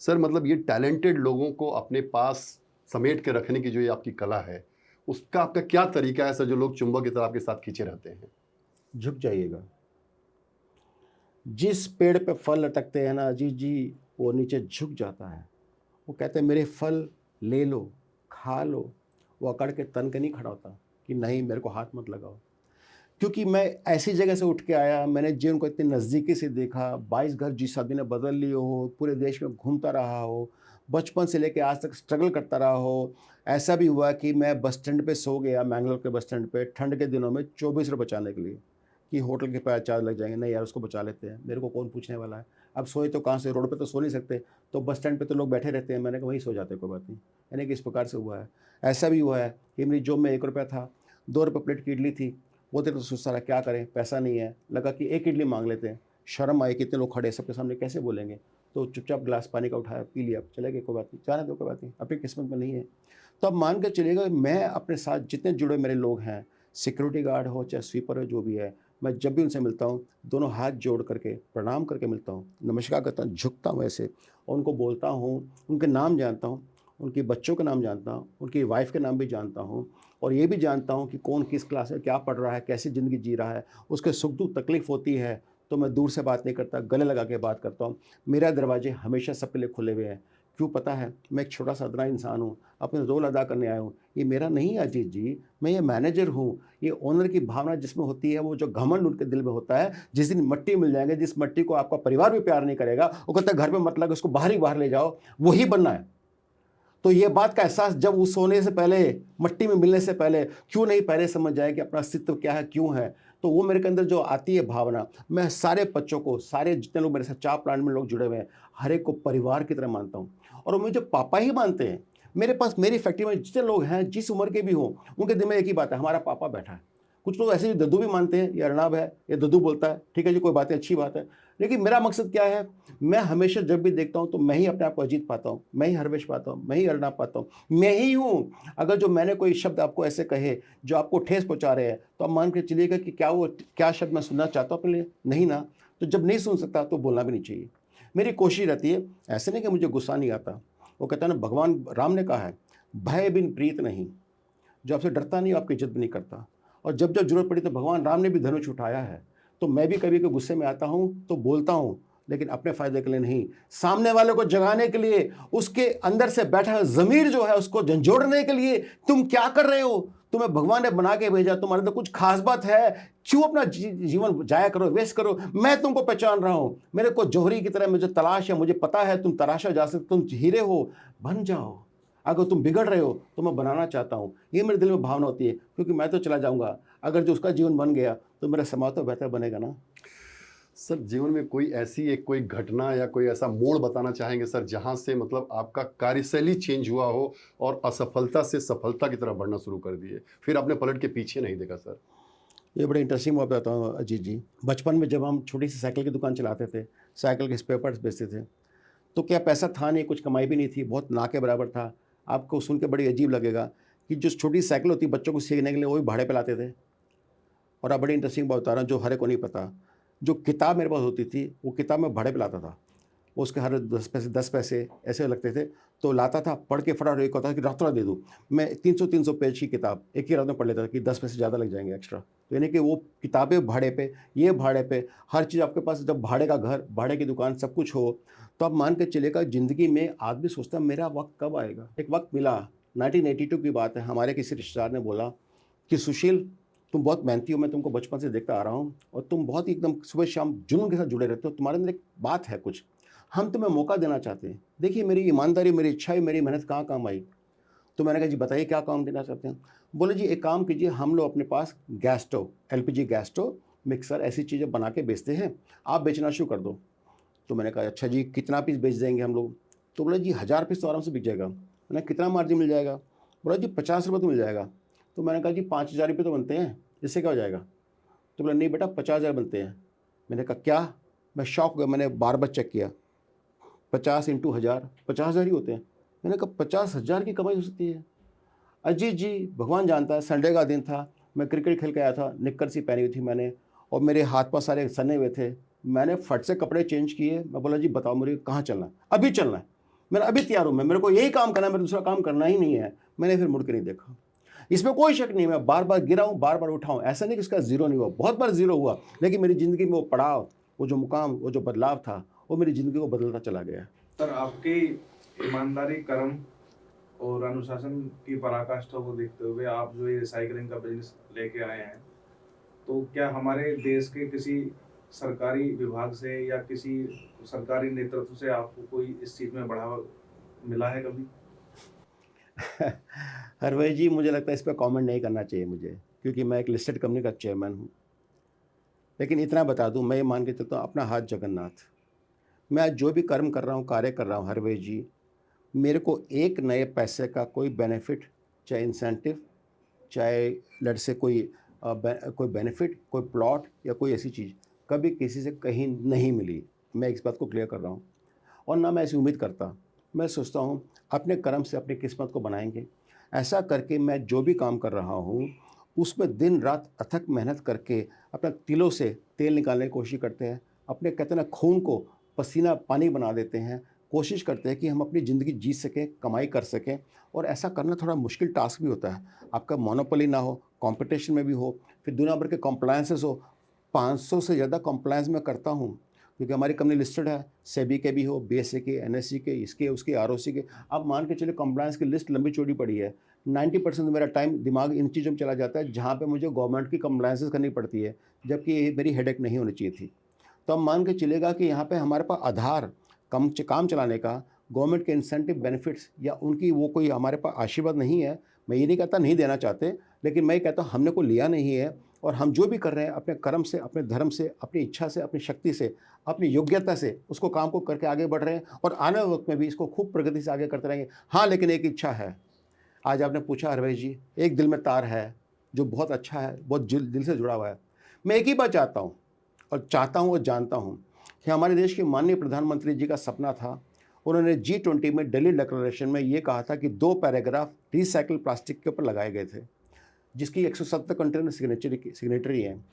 सर मतलब ये टैलेंटेड लोगों को अपने पास समेट के रखने की जो ये आपकी कला है, उसका आपका क्या तरीका है सर, जो लोग चुंबक की तरह आपके साथ खींचे रहते हैं? झुक जाइएगा। जिस पेड़ पे फल लटकते हैं ना अजीत जी, वो नीचे झुक जाता है। वो कहते हैं मेरे फल ले लो, खा लो। वो अकड़ के तन के नहीं खड़ा होता कि नहीं मेरे को हाथ मत लगाओ। क्योंकि मैं ऐसी जगह से उठ के आया, मैंने जीवन को इतनी नज़दीकी से देखा। 22 घर जिस आदमी ने बदल लिए हो, पूरे देश में घूमता रहा हो, बचपन से लेकर आज तक स्ट्रगल करता रहा हो। ऐसा भी हुआ कि मैं बस स्टैंड पे सो गया, मैंगलोर के बस स्टैंड पे, ठंड के दिनों में 24 रुपये बचाने के लिए कि होटल के पैसे चार्ज लग जाएंगे। नहीं यार, उसको बचा लेते हैं, मेरे को कौन पूछने वाला है। अब सोए तो कहाँ से, रोड पे तो सो नहीं सकते, तो बस स्टैंड पे तो लोग बैठे रहते हैं, मैंने कहा वहीं सो जाते, कोई बात नहीं। यानी कि इस प्रकार से हुआ है। ऐसा भी हुआ है कि मेरी जॉब में 1 रुपया था, 2 रुपये प्लेट की इडली थी। वो तो सोचता रहा क्या करें, पैसा नहीं है। लगा कि 1 इडली मांग लेते हैं। शर्म आई, कितने लोग खड़े, सबके सामने कैसे बोलेंगे। तो चुपचाप गिलास पानी का उठाया, पी लिया, चले गए, कोई बात नहीं, जाने दो, कोई बात नहीं, अपनी किस्मत में नहीं है। तो अब मान के चलिएगा, मैं अपने साथ जितने जुड़े मेरे लोग हैं, सिक्योरिटी गार्ड हो चाहे स्वीपर हो, जो भी है, मैं जब भी उनसे मिलता हूँ दोनों हाथ जोड़ करके प्रणाम करके मिलता हूँ, नमस्कार करता हूँ, झुकता हूँ ऐसे और उनको बोलता हूँ, उनके नाम जानता हूँ, उनके बच्चों के नाम जानता हूँ, उनकी वाइफ के नाम भी जानता हूँ और ये भी जानता हूँ कि कौन किस क्लास में क्या पढ़ रहा है, कैसी ज़िंदगी जी रहा है, उसके सुख दुख तकलीफ़ होती है तो मैं दूर से बात नहीं करता, गले लगा के बात करता हूँ। मेरा दरवाजे हमेशा सबके लिए खुले हुए हैं। क्यों पता है? मैं एक छोटा सा अदना इंसान हूँ, अपने रोल अदा करने आया हूँ। ये मेरा नहीं है अजीत जी, मैं ये मैनेजर हूँ। ये ओनर की भावना जिसमें होती है, वो जो घमंड उनके दिल में होता है, जिस दिन मट्टी मिल जाएंगे, जिस मट्टी को आपका परिवार भी प्यार नहीं करेगा, वो कहता है घर पे मत लगे, उसको बाहर ही बाहर ले जाओ, वही बनना है। तो ये बात का एहसास जब उस सोने से पहले, मट्टी में मिलने से पहले क्यों नहीं पहले समझ जाए कि अपना अस्तित्व क्या है, क्यों है, तो वो मेरे के अंदर जो आती है भावना, मैं सारे बच्चों को, सारे जितने लोग मेरे साथ चाय प्लांट में लोग जुड़े हुए हैं, हर एक को परिवार की तरह मानता हूँ और वो मुझे पापा ही मानते हैं। मेरे पास मेरी फैक्ट्री में जितने लोग हैं, जिस उम्र के भी हों, उनके दिल में एक ही बात है, हमारा पापा बैठा है। कुछ लोग ऐसे भी दद्दू भी मानते हैं, ये अर्नब है, ये दद्दू बोलता है, ठीक है जी, कोई बात है, अच्छी बात है। लेकिन मेरा मकसद क्या है, मैं हमेशा जब भी देखता हूँ तो मैं ही अपने आप को अजीत पाता हूँ, मैं ही हरवेश पाता हूँ, मैं ही अर्नब पाता हूँ, मैं ही हूँ। अगर जो मैंने कोई शब्द आपको ऐसे कहे जो आपको ठेस पहुँचा रहे हैं, तो आप मान के चलिएगा कि क्या शब्द मैं सुनना चाहता हूँ अपने लिए? नहीं ना। तो जब नहीं सुन सकता तो बोलना भी नहीं चाहिए। मेरी कोशिश रहती है, ऐसे नहीं कि मुझे गुस्सा नहीं आता। वो कहता है ना, भगवान राम ने कहा है, भय बिन प्रीत नहीं। जो आपसे डरता नहीं, वो आपकी इज्जत भी नहीं करता। और जब जब जरूरत पड़ी तो भगवान राम ने भी धनुष उठाया है। तो मैं भी कभी कभी गुस्से में आता हूँ तो बोलता हूँ, लेकिन अपने फायदे के लिए नहीं, सामने वाले को जगाने के लिए, उसके अंदर से बैठा ज़मीर जो है उसको झंझोड़ने के लिए। तुम क्या कर रहे हो? तुम्हें भगवान ने बना के भेजा, तुम्हारे अंदर कुछ खास बात है, क्यों अपना जीवन जाया करो, वेस्ट करो? मैं तुमको पहचान रहा हूं, मेरे को जौहरी की तरह मुझे तलाश है, मुझे पता है तुम तराशा जा सकते, तुम हीरे हो, बन जाओ। अगर तुम बिगड़ रहे हो तो मैं बनाना चाहता हूँ, ये मेरे दिल में भावना होती है, क्योंकि मैं तो चला जाऊंगा, अगर जो उसका जीवन बन गया तो मेरा समाज तो बेहतर बनेगा ना। सर जीवन में कोई ऐसी एक कोई घटना या कोई ऐसा मोड़ बताना चाहेंगे सर, जहां से मतलब आपका कार्यशैली चेंज हुआ हो और असफलता से सफलता की तरफ बढ़ना शुरू कर दिए, फिर आपने पलट के पीछे नहीं देखा सर? ये बड़े इंटरेस्टिंग बात बताता हूँ अजीत जी। बचपन में जब हम छोटी सी साइकिल की दुकान चलाते थे, साइकिल के स्पेयर पार्ट्स बेचते थे, तो क्या पैसा था नहीं, कुछ कमाई भी नहीं थी, बहुत ना के बराबर था। आपको सुन के बड़ी अजीब लगेगा कि जो छोटी साइकिल होती है बच्चों को सीखने के लिए, वो भी भाड़े पे लाते थे। और आप बड़ी इंटरेस्टिंग बात बता रहा हूँ जो हर एक को नहीं पता, जो किताब मेरे पास होती थी वो किताब मैं भाड़े पे लाता था। वो उसके हर 10 पैसे ऐसे लगते थे, तो लाता था, पढ़ के फटाफट एक होता था कि रातों रात दे दूँ। मैं 300 पेज की किताब एक ही रात में पढ़ लेता था कि 10 पैसे ज़्यादा लग जाएंगे एक्स्ट्रा। तो यानी कि वो किताबें भाड़े पे, ये भाड़े पे, हर चीज़ आपके पास, जब भाड़े का घर, भाड़े की दुकान, सब कुछ हो, तो आप मान के चलिएगा ज़िंदगी में आदमी सोचता है मेरा वक्त कब आएगा। एक वक्त मिला, 1982 की बात है, हमारे किसी रिश्तेदार ने बोला कि सुशील, तुम बहुत मेहनती हो, मैं तुमको बचपन से देखता आ रहा हूँ और तुम बहुत ही एकदम सुबह शाम जुनून के साथ जुड़े रहते हो, तुम्हारे अंदर एक बात है कुछ, हम तुम्हें मौका देना चाहते हैं। देखिए मेरी ईमानदारी, मेरी इच्छा, मेरी मेहनत कहाँ काम आई। तो मैंने कहा जी बताइए क्या काम देना चाहते हैं। बोले जी एक काम कीजिए, हम लोग अपने पास gas stove, LPG gas stove, mixer, ऐसी चीज़ें बना के बेचते हैं, आप बेचना शुरू कर दो। तो मैंने कहा अच्छा जी कितना पीस बेच देंगे हम लोग? तो बोले जी 1000 पीस तो आराम से बिक जाएगा। मैंने कितना मार्जिन मिल जाएगा? बोला जी 50 रुपये तो मिल जाएगा। तो मैंने कहा जी 5000 रुपये तो बनते हैं, इससे क्या हो जाएगा? तो बोला नहीं बेटा 50,000 बनते हैं। मैंने कहा क्या? मैं शॉक हो गया, मैंने बार बार चेक किया, 50 इंटू 1000, 50,000 ही होते हैं। मैंने कहा 50,000 की कमाई हो सकती है? अजीत जी भगवान जानता है, संडे का दिन था, मैं क्रिकेट खेल के आया था, निक्कर सी पहनी हुई थी मैंने और मेरे हाथ पाँव सारे सने हुए थे। मैंने फट से कपड़े चेंज किए, मैं बोला जी बताओ मुझे कहाँ चलना है? अभी चलना है, मैं अभी तैयार हूँ, मैं, मेरे को यही काम करना है, मेरे दूसरा काम करना ही नहीं है। मैंने फिर मुड़ के नहीं देखा। इसमें कोई शक नहीं, मैं बार बार गिरा हूँ, बार बार उठा हूँ, ऐसा नहीं कि इसका जीरो नहीं हुआ, बहुत बार जीरो हुआ, लेकिन मेरी ज़िंदगी में वो पड़ाव, वो जो मुकाम, वो जो बदलाव था, वो मेरी ज़िंदगी को बदलता चला गया। सर आपकी ईमानदारी, कर्म और अनुशासन की पराकाष्ठा को देखते हुए आप जो ये रिसाइकलिंग का बिजनेस लेके आए हैं, तो क्या हमारे देश के किसी सरकारी विभाग से या किसी सरकारी नेतृत्व से आपको कोई इस चीज़ में बढ़ावा मिला है कभी? हरवेश जी मुझे लगता है इस पर कमेंट नहीं करना चाहिए मुझे, क्योंकि मैं एक लिस्टेड कंपनी का चेयरमैन हूँ। लेकिन इतना बता दूँ, मैं ये मान के चलता हूँ अपना हाथ जगन्नाथ, मैं आज जो भी कर्म कर रहा हूँ, कार्य कर रहा हूँ हरवेश जी, मेरे को एक नए पैसे का कोई बेनिफिट, चाहे इंसेंटिव, चाहे लड़ से कोई बेनिफिट, कोई प्लॉट या कोई ऐसी चीज़ कभी किसी से कहीं नहीं मिली। मैं इस बात को क्लियर कर रहा हूँ और ना मैं ऐसी उम्मीद करता। मैं सोचता हूँ अपने कर्म से अपनी किस्मत को बनाएंगे। ऐसा करके मैं जो भी काम कर रहा हूँ उसमें दिन रात अथक मेहनत करके अपना तिलों से तेल निकालने की कोशिश करते हैं, अपने कहते हैं ना खून को पसीना पानी बना देते हैं, कोशिश करते हैं कि हम अपनी ज़िंदगी जी सकें, कमाई कर सकें। और ऐसा करना थोड़ा मुश्किल टास्क भी होता है। आपका मोनोपोली ना हो, कंपटीशन में भी हो, फिर दुनिया भर के कंप्लायंसेस हो। 500 से ज़्यादा कंप्लायंस मैं करता हूँ, क्योंकि हमारी कंपनी लिस्टेड है, सेबी के भी हो, बीएसए के, एनएससी के, इसके उसके, आरओसी के। आप मान के चलिए कंप्लायंस की लिस्ट लंबी चौड़ी पड़ी है। 90% मेरा टाइम दिमाग इन चीज़ों में चला जाता है जहाँ पे मुझे गवर्नमेंट की कंप्लायंसेस करनी पड़ती है, जबकि ये मेरी हेडेक नहीं होनी चाहिए थी। तो आप मान के चलिएगा कि यहाँ पे हमारे पास आधार काम चलाने का, गवर्नमेंट के इंसेंटिव बेनिफिट्स या उनकी वो कोई हमारे पास आशीर्वाद नहीं है। मैं ये नहीं कहता नहीं देना चाहते, लेकिन मैं ये कहता हूँ हमने को लिया नहीं है। और हम जो भी कर रहे हैं अपने कर्म से, अपने धर्म से, अपनी इच्छा से, अपनी शक्ति से, अपनी योग्यता से उसको काम को करके आगे बढ़ रहे हैं, और आने वाले वक्त में भी इसको खूब प्रगति से आगे करते रहेंगे। हाँ, लेकिन एक इच्छा है। आज आपने पूछा हरवेश जी, एक दिल में तार है जो बहुत अच्छा है, बहुत दिल से जुड़ा हुआ है। मैं एक ही बात चाहता हूँ और जानता हूँ कि हमारे देश के माननीय प्रधानमंत्री जी का सपना था। उन्होंने G20 में दिल्ली डिक्लेरेशन में ये कहा था कि 2 पैराग्राफ रिसाइकिल प्लास्टिक के ऊपर लगाए गए थे, जिसकी 170 कंट्री में सिग्नेटरी हैं।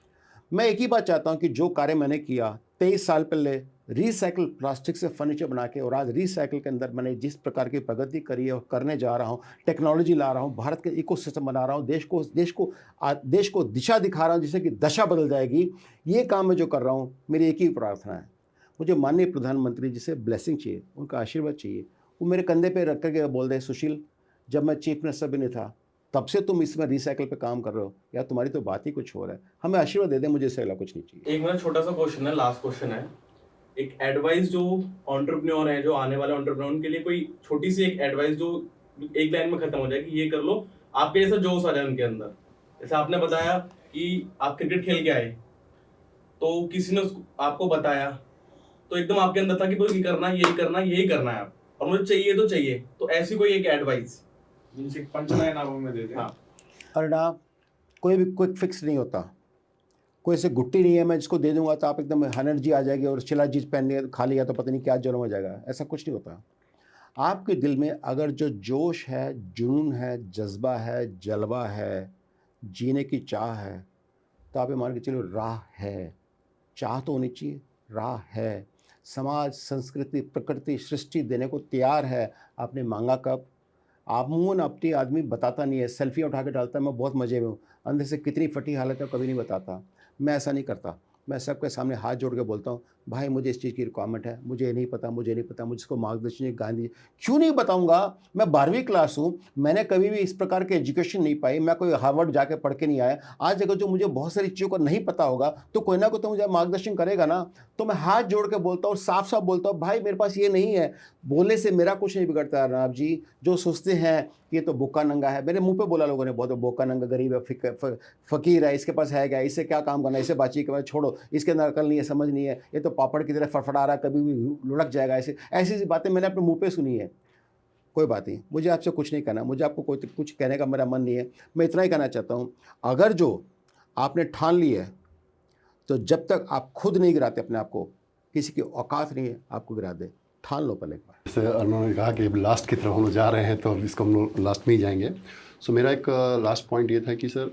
मैं एक ही बात चाहता हूँ कि जो कार्य मैंने किया 23 साल पहले रिसाइकिल प्लास्टिक से फर्नीचर बना के, और आज रिसाइकिल के अंदर मैंने जिस प्रकार की प्रगति करी है और करने जा रहा हूँ, टेक्नोलॉजी ला रहा हूँ, भारत के इकोसिस्टम बना रहा हूँ, देश को दिशा दिखा रहा हूँ जिससे कि दशा बदल जाएगी। ये काम मैं जो कर रहा हूँ, मेरी एक ही प्रार्थना है, मुझे माननीय प्रधानमंत्री जी से ब्लेसिंग चाहिए, उनका आशीर्वाद चाहिए। वो मेरे कंधे पे रख करके बोल दे, सुशील, जब मैं चीफ मिनिस्टर भी नहीं था तब से तुम इसमें रिसाइकिल पे काम कर रहे हो, या तुम्हारी तो बात ही कुछ हो रहा है। हमें आशीर्वाद दे दें, मुझे इससे अगला कुछ नहीं चाहिए। एक मेरा छोटा सा क्वेश्चन है, लास्ट क्वेश्चन है। एक एडवाइस जो एंटरप्रेन्योर है, जो आने वाले एंटरप्रेन्योर उनके लिए कोई छोटी सी एक एडवाइस जो एक लाइन में खत्म हो जाए कि ये कर लो, आपके जैसा जोश आ जाए उनके अंदर। जैसे आपने बताया कि आप क्रिकेट खेल के आए, तो किसी ने आपको बताया, तो एकदम आपके अंदर था कि तो ये करना, यही करना, यही करना है आप, और मुझे चाहिए तो चाहिए। तो ऐसी कोई एक एडवाइस जिनसे पंचलाइन आप हमें दे दें। हाँ। और ना, कोई भी क्विक फिक्स नहीं होता, कोई ऐसे गुट्टी नहीं है मैं जिसको दे दूंगा तो आप एकदम एनर्जी आ जाएगी और चिला चीज पहन लिया खा लिया तो पता नहीं क्या जन्म हो जाएगा। ऐसा कुछ नहीं होता। आपके दिल में अगर जो जोश है, जुनून है, जज्बा है, जलवा है, जीने की चाह है, तो आप ये मान के चलो राह है। चाह तो होनी चाहिए, राह है। समाज, संस्कृति, प्रकृति, सृष्टि देने को तैयार है। आपने मांगा कब? आप मुँह अपनी आदमी बताता नहीं है, सेल्फी उठा के डालता है, मैं बहुत मज़े में हूँ, अंदर से कितनी फटी हालत है कभी नहीं बताता। मैं ऐसा नहीं करता। मैं सबके सामने हाथ जोड़ के बोलता हूँ, भाई मुझे इस चीज़ की रिक्वायरमेंट है, मुझे ये नहीं पता, मुझको मार्गदर्शन गांधी। क्यों नहीं बताऊँगा? मैं 12वीं क्लास हूँ, मैंने कभी भी इस प्रकार के एजुकेशन नहीं पाई, मैं कोई हार्वर्ड जाके पढ़ के नहीं आया। आज अगर जो मुझे बहुत सारी चीज़ों को नहीं पता होगा तो कोई ना कोई तो मुझे मार्गदर्शन करेगा ना। तो मैं हाथ जोड़ के बोलता हूँ, साफ साफ बोलता हूँ, भाई मेरे पास ये नहीं है। बोलने से मेरा कुछ नहीं बिगड़ता अर्नब जी। जो सोचते हैं कि ये तो बोका नंगा है, मेरे मुंह पे बोला लोगों ने, बहुत बोका नंगा, गरीब है, फकीर है, इसके पास है क्या, इससे क्या काम करना, इसे बातचीत के बाद छोड़ो, इसके अंदर अकल नहीं है, समझ नहीं है, ये तो पापड़ की तरह फड़फड़ा रहा है, कभी भी लुढ़क जाएगा। ऐसी ऐसी बातें मैंने अपने मुंह पे सुनी है। कोई बात नहीं, मुझे आपसे कुछ नहीं कहना, मुझे आपको कोई कुछ कहने का मेरा मन नहीं है। मैं इतना ही कहना चाहता हूँ, अगर जो आपने ठान ली है तो जब तक आप खुद नहीं गिराते अपने आप को, किसी की औकात नहीं है आपको गिरा दे। ठान लो पहले एक बार। जैसे अर्नब ने कहा कि अब लास्ट की तरफ हम लोग जा रहे हैं, तो अब इसको हम लोग लास्ट में ही जाएंगे। सो मेरा एक लास्ट पॉइंट ये था कि सर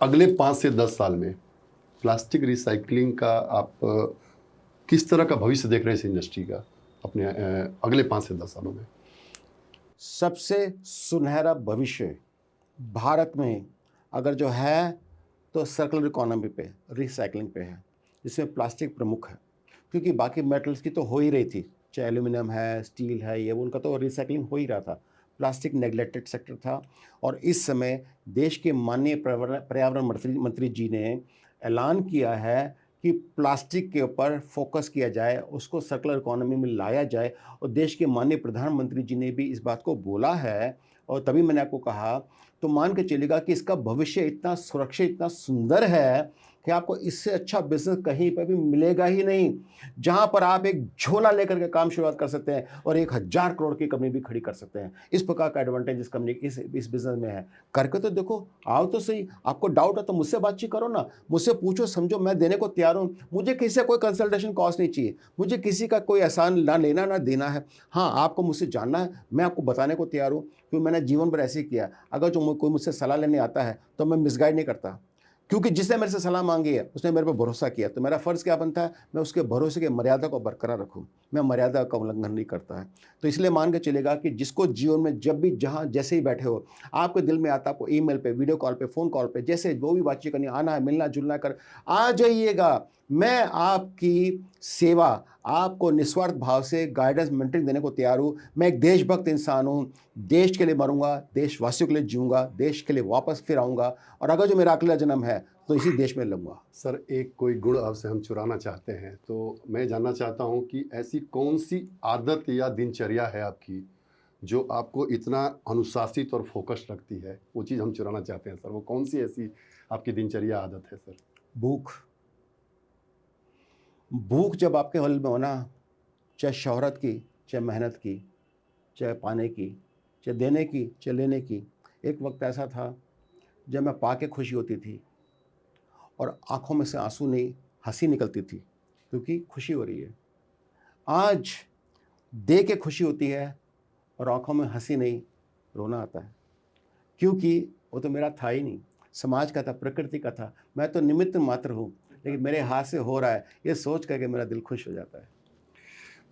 अगले 5 से 10 साल में प्लास्टिक रिसाइकलिंग का आप किस तरह का भविष्य देख रहे हैं इस इंडस्ट्री का अपने अगले 5 से 10 सालों में? सबसे सुनहरा भविष्य भारत में अगर जो है तो सर्कुलर इकोनॉमी पे, रिसाइकलिंग पे है, जिसमें प्लास्टिक प्रमुख है। क्योंकि बाकी मेटल्स की तो हो ही रही थी, चाहे एल्यूमिनियम है, स्टील है, ये उनका तो रिसाइकलिंग हो ही रहा था। प्लास्टिक नेग्लेक्टेड सेक्टर था। और इस समय देश के माननीय पर्यावरण मंत्री जी ने ऐलान किया है कि प्लास्टिक के ऊपर फोकस किया जाए, उसको सर्कुलर इकोनॉमी में लाया जाए। और देश के माननीय प्रधानमंत्री जी ने भी इस बात को बोला है, और तभी मैंने आपको कहा, तो मान के चलेगा कि इसका भविष्य इतना सुरक्षित, इतना सुंदर है कि आपको इससे अच्छा बिजनेस कहीं पर भी मिलेगा ही नहीं, जहां पर आप एक झोला लेकर के काम शुरुआत कर सकते हैं और 1000 करोड़ की कंपनी भी खड़ी कर सकते हैं। इस प्रकार का एडवांटेज इस कंपनी इस बिजनेस में है। करके तो देखो, आओ तो सही। आपको डाउट है तो मुझसे बातचीत करो ना, मुझसे पूछो, समझो, मैं देने को तैयार हूँ। मुझे किसी से कोई कंसल्टेशन कॉस्ट नहीं चाहिए, मुझे किसी का कोई एहसान ना लेना ना देना है। हाँ, आपको मुझसे जानना है, मैं आपको बताने को तैयार हूँ, क्योंकि मैंने मैंने जीवन भर ऐसे ही किया। अगर जो कोई मुझसे सलाह लेने आता है तो मैं मिसगाइड नहीं करता, क्योंकि जिसने मेरे से सलाह मांगी है उसने मेरे पर भरोसा किया, तो मेरा फ़र्ज़ क्या बनता है, मैं उसके भरोसे की मर्यादा को बरकरार रखूँ। मैं मर्यादा का उल्लंघन नहीं करता है। तो इसलिए मान के चलेगा कि जिसको जीवन में जब भी जहाँ जैसे ही बैठे हो, आपके दिल में आता, आपको ईमेल पे, वीडियो कॉल पे, फ़ोन कॉल पे, जैसे जो भी बातचीत करनी, आना है, मिलना जुलना कर, आ जाइएगा। मैं आपकी सेवा, आपको निस्वार्थ भाव से गाइडेंस मेंटरिंग देने को तैयार हूँ। मैं एक देशभक्त इंसान हूँ, देश के लिए मरूँगा, देशवासियों के लिए जीऊँगा, देश के लिए वापस फिर आऊँगा, और अगर जो मेरा अगला जन्म है तो इसी देश में लूँगा। सर, एक कोई गुण आपसे हम चुराना चाहते हैं, तो मैं जानना चाहता हूँ कि ऐसी कौन सी आदत या दिनचर्या है आपकी जो आपको इतना अनुशासित और फोकस्ड रखती है? वो चीज़ हम चुराना चाहते हैं सर। वो कौन सी ऐसी आपकी दिनचर्या आदत है सर? भूख। भूख जब आपके हल में हो ना, चाहे शोहरत की, चाहे मेहनत की, चाहे पाने की, चाहे देने की, चाहे लेने की। एक वक्त ऐसा था जब मैं पा के खुशी होती थी और आँखों में से आंसू नहीं, हंसी निकलती थी, क्योंकि खुशी हो रही है। आज दे के खुशी होती है और आँखों में हंसी नहीं, रोना आता है, क्योंकि वो तो मेरा था ही नहीं, समाज का था, प्रकृति का था। मैं तो निमित्त मात्र हूँ, लेकिन मेरे हाथ से हो रहा है, ये सोच करके मेरा दिल खुश हो जाता है।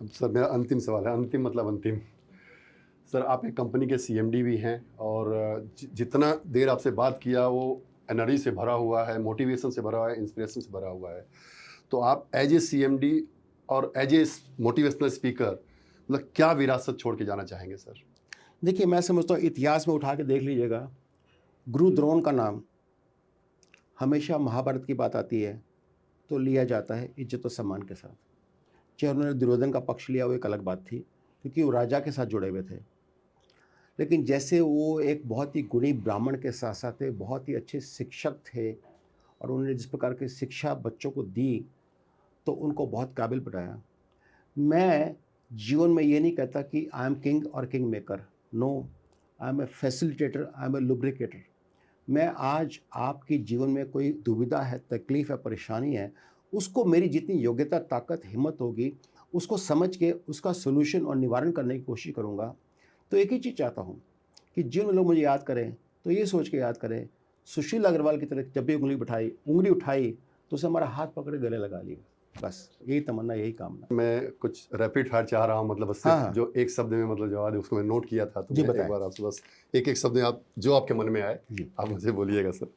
अब सर, मेरा अंतिम सवाल है, अंतिम मतलब अंतिम। सर, आप एक कंपनी के सीएमडी भी हैं और जितना देर आपसे बात किया वो एनर्जी से भरा हुआ है, मोटिवेशन से भरा हुआ है, इंस्पिरेशन से भरा हुआ है। तो आप एज ए सीएमडी और एज ए मोटिवेशनल स्पीकर मतलब क्या विरासत छोड़ के जाना चाहेंगे सर? देखिए, मैं समझता हूँ इतिहास में उठा के देख लीजिएगा, गुरु द्रोण का नाम हमेशा महाभारत की बात आती है तो लिया जाता है इज्जत और सम्मान के साथ। चाहे उन्होंने दुर्योधन का पक्ष लिया, वो एक अलग बात थी, क्योंकि वो राजा के साथ जुड़े हुए थे। लेकिन जैसे वो एक बहुत ही गुणी ब्राह्मण के साथ साथ बहुत ही अच्छे शिक्षक थे, और उन्होंने जिस प्रकार की शिक्षा बच्चों को दी तो उनको बहुत काबिल बनाया। मैं जीवन में ये नहीं कहता कि आई एम किंग और kingmaker, no, I am a facilitator, I am a lubricator. मैं आज आपकी जीवन में कोई दुविधा है, तकलीफ़ है, परेशानी है, उसको मेरी जितनी योग्यता, ताकत, हिम्मत होगी, उसको समझ के उसका सॉल्यूशन और निवारण करने की कोशिश करूँगा। तो एक ही चीज़ चाहता हूँ कि जिन लोग मुझे याद करें तो ये सोच के याद करें, सुशील अग्रवाल की तरह जब भी उंगली उठाई तो उसे हमारा हाथ पकड़ गले लगा लिया। बस यही तमन्ना, यही कामना। मैं कुछ रैपिड फायर चाह रहा हूँ, मतलब उससे हाँ, हाँ। जो एक शब्द में मतलब जवाब है उसको मैं नोट किया था, तो जी, मैं एक बताएं। बार आपसे बस एक एक शब्द में आप जो आपके मन में आए जी। आप मुझे बोलिएगा सर।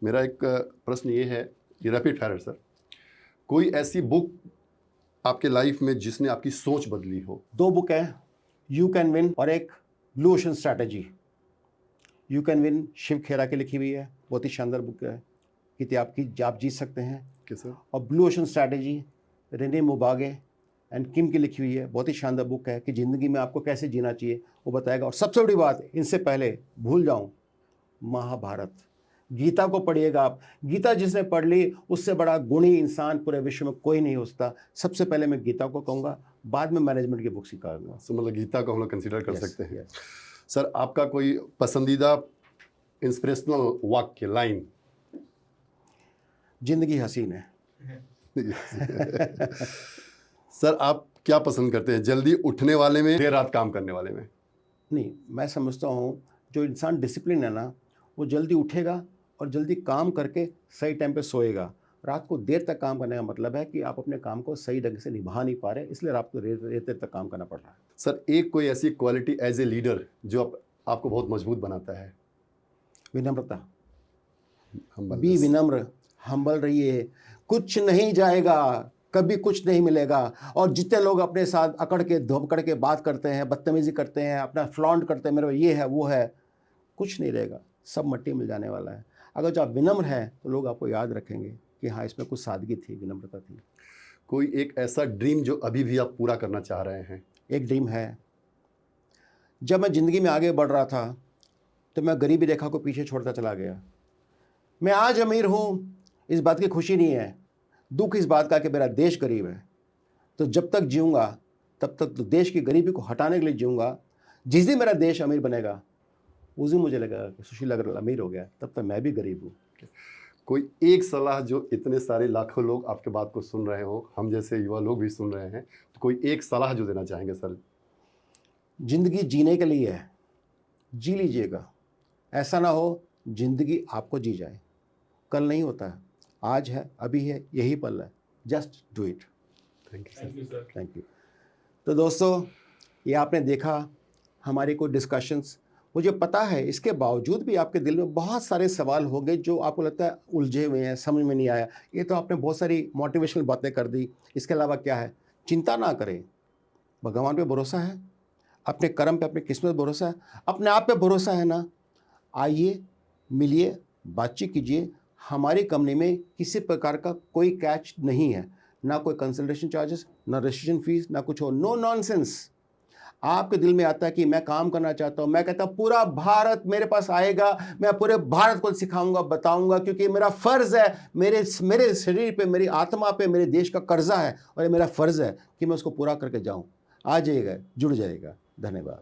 मेरा एक प्रश्न ये है, ये रैपिड फायर है सर। कोई ऐसी बुक आपके लाइफ में जिसने आपकी सोच बदली हो? 2 बुक हैं, यू कैन विन और एक blue ocean strategy. You can win Shiv Khera की लिखी हुई है, बहुत ही शानदार बुक है, कि आप जीत सकते हैं। कि सर और blue ocean strategy Renee Mauborgne and Kim की लिखी हुई है, बहुत ही शानदार बुक है कि ज़िंदगी में आपको कैसे जीना चाहिए वो बताएगा। और सबसे बड़ी बात, इनसे पहले भूल जाऊं, महाभारत, गीता को पढ़िएगा आप। गीता जिसने पढ़ ली उससे बड़ा गुणी इंसान पूरे विश्व में कोई नहीं हो सकता। सबसे पहले मैं गीता को कहूँगा, बाद में मैनेजमेंट की बुक सिखाऊंगा। तो मतलब गीता को हम लोग कंसिडर कर Yes, सकते हैं। yes. सर, आपका कोई पसंदीदा इंस्पिरेशनल वाक्य, लाइन? जिंदगी हसीन है। सर, आप क्या पसंद करते हैं, जल्दी उठने वाले में, देर रात काम करने वाले में? नहीं, मैं समझता हूँ जो इंसान डिसिप्लिन है ना, वो जल्दी उठेगा और जल्दी काम करके सही टाइम पे सोएगा। रात को देर तक काम करने का मतलब है कि आप अपने काम को सही ढंग से निभा नहीं पा रहे, इसलिए आपको देर तक काम करना पड़ रहा है। सर, एक कोई ऐसी क्वालिटी एज ए लीडर जो आपको बहुत मजबूत बनाता है? विनम्रता। Humbleness. बी विनम्र, हम्बल रहिए। कुछ नहीं जाएगा, कभी कुछ नहीं मिलेगा। और जितने लोग अपने साथ अकड़ के धोपकड़ के बात करते हैं, बदतमीजी करते हैं, अपना फ्लॉन्ट करते हैं, मेरे ये है वो है, कुछ नहीं रहेगा, सब मट्टी मिल जाने वाला है। अगर जो आप विनम्र हैं तो लोग आपको याद रखेंगे कि हाँ, इसमें कुछ सादगी थी, विनम्रता थी। कोई एक ऐसा ड्रीम जो अभी भी आप पूरा करना चाह रहे हैं? एक ड्रीम है, जब मैं ज़िंदगी में आगे बढ़ रहा था तो मैं गरीबी रेखा को पीछे छोड़ता चला गया। मैं आज अमीर हूँ, इस बात की खुशी नहीं है, दुख इस बात का कि मेरा देश गरीब है। तो जब तक जीऊँगा तब तक तो देश की गरीबी को हटाने के लिए जीऊँगा। जिस दिन मेरा देश अमीर बनेगा उस दिन मुझे लगेगा कि सुशील अग्रवाल अमीर हो गया, तब तक मैं भी गरीब हूँ। कोई एक सलाह जो इतने सारे लाखों लोग आपके बात को सुन रहे हो, हम जैसे युवा लोग भी सुन रहे हैं, तो कोई एक सलाह जो देना चाहेंगे सर? ज़िंदगी जीने के लिए है, जी लीजिएगा। ऐसा ना हो जिंदगी आपको जी जाए। कल नहीं होता है, आज है, अभी है, यही पल है। Just do it. Thank you thank you sir. Thank you. तो दोस्तों, ये आपने देखा हमारी कोई डिस्कशंस। मुझे पता है इसके बावजूद भी आपके दिल में बहुत सारे सवाल होंगे जो आपको लगता है उलझे हुए हैं, समझ में नहीं आया। ये तो आपने बहुत सारी मोटिवेशनल बातें कर दी, इसके अलावा क्या है? चिंता ना करें, भगवान पे भरोसा है, अपने कर्म पे, अपनी किस्मत पे भरोसा है, अपने आप पे भरोसा है ना। आइए, मिलिए, बातचीत कीजिए। हमारी कंपनी में किसी प्रकार का कोई कैच नहीं है, ना कोई कंसल्टेशन चार्जेस, ना रजिस्ट्रेशन फीस, ना कुछ और। No nonsense. आपके दिल में आता है कि मैं काम करना चाहता हूं, मैं कहता हूं पूरा भारत मेरे पास आएगा, मैं पूरे भारत को सिखाऊंगा, बताऊंगा, क्योंकि मेरा फर्ज है। मेरे मेरे शरीर पे, मेरी आत्मा पे मेरे देश का कर्जा है और ये मेरा फर्ज है कि मैं उसको पूरा करके जाऊं। आ जाइएगा, जुड़ जाइएगा। धन्यवाद।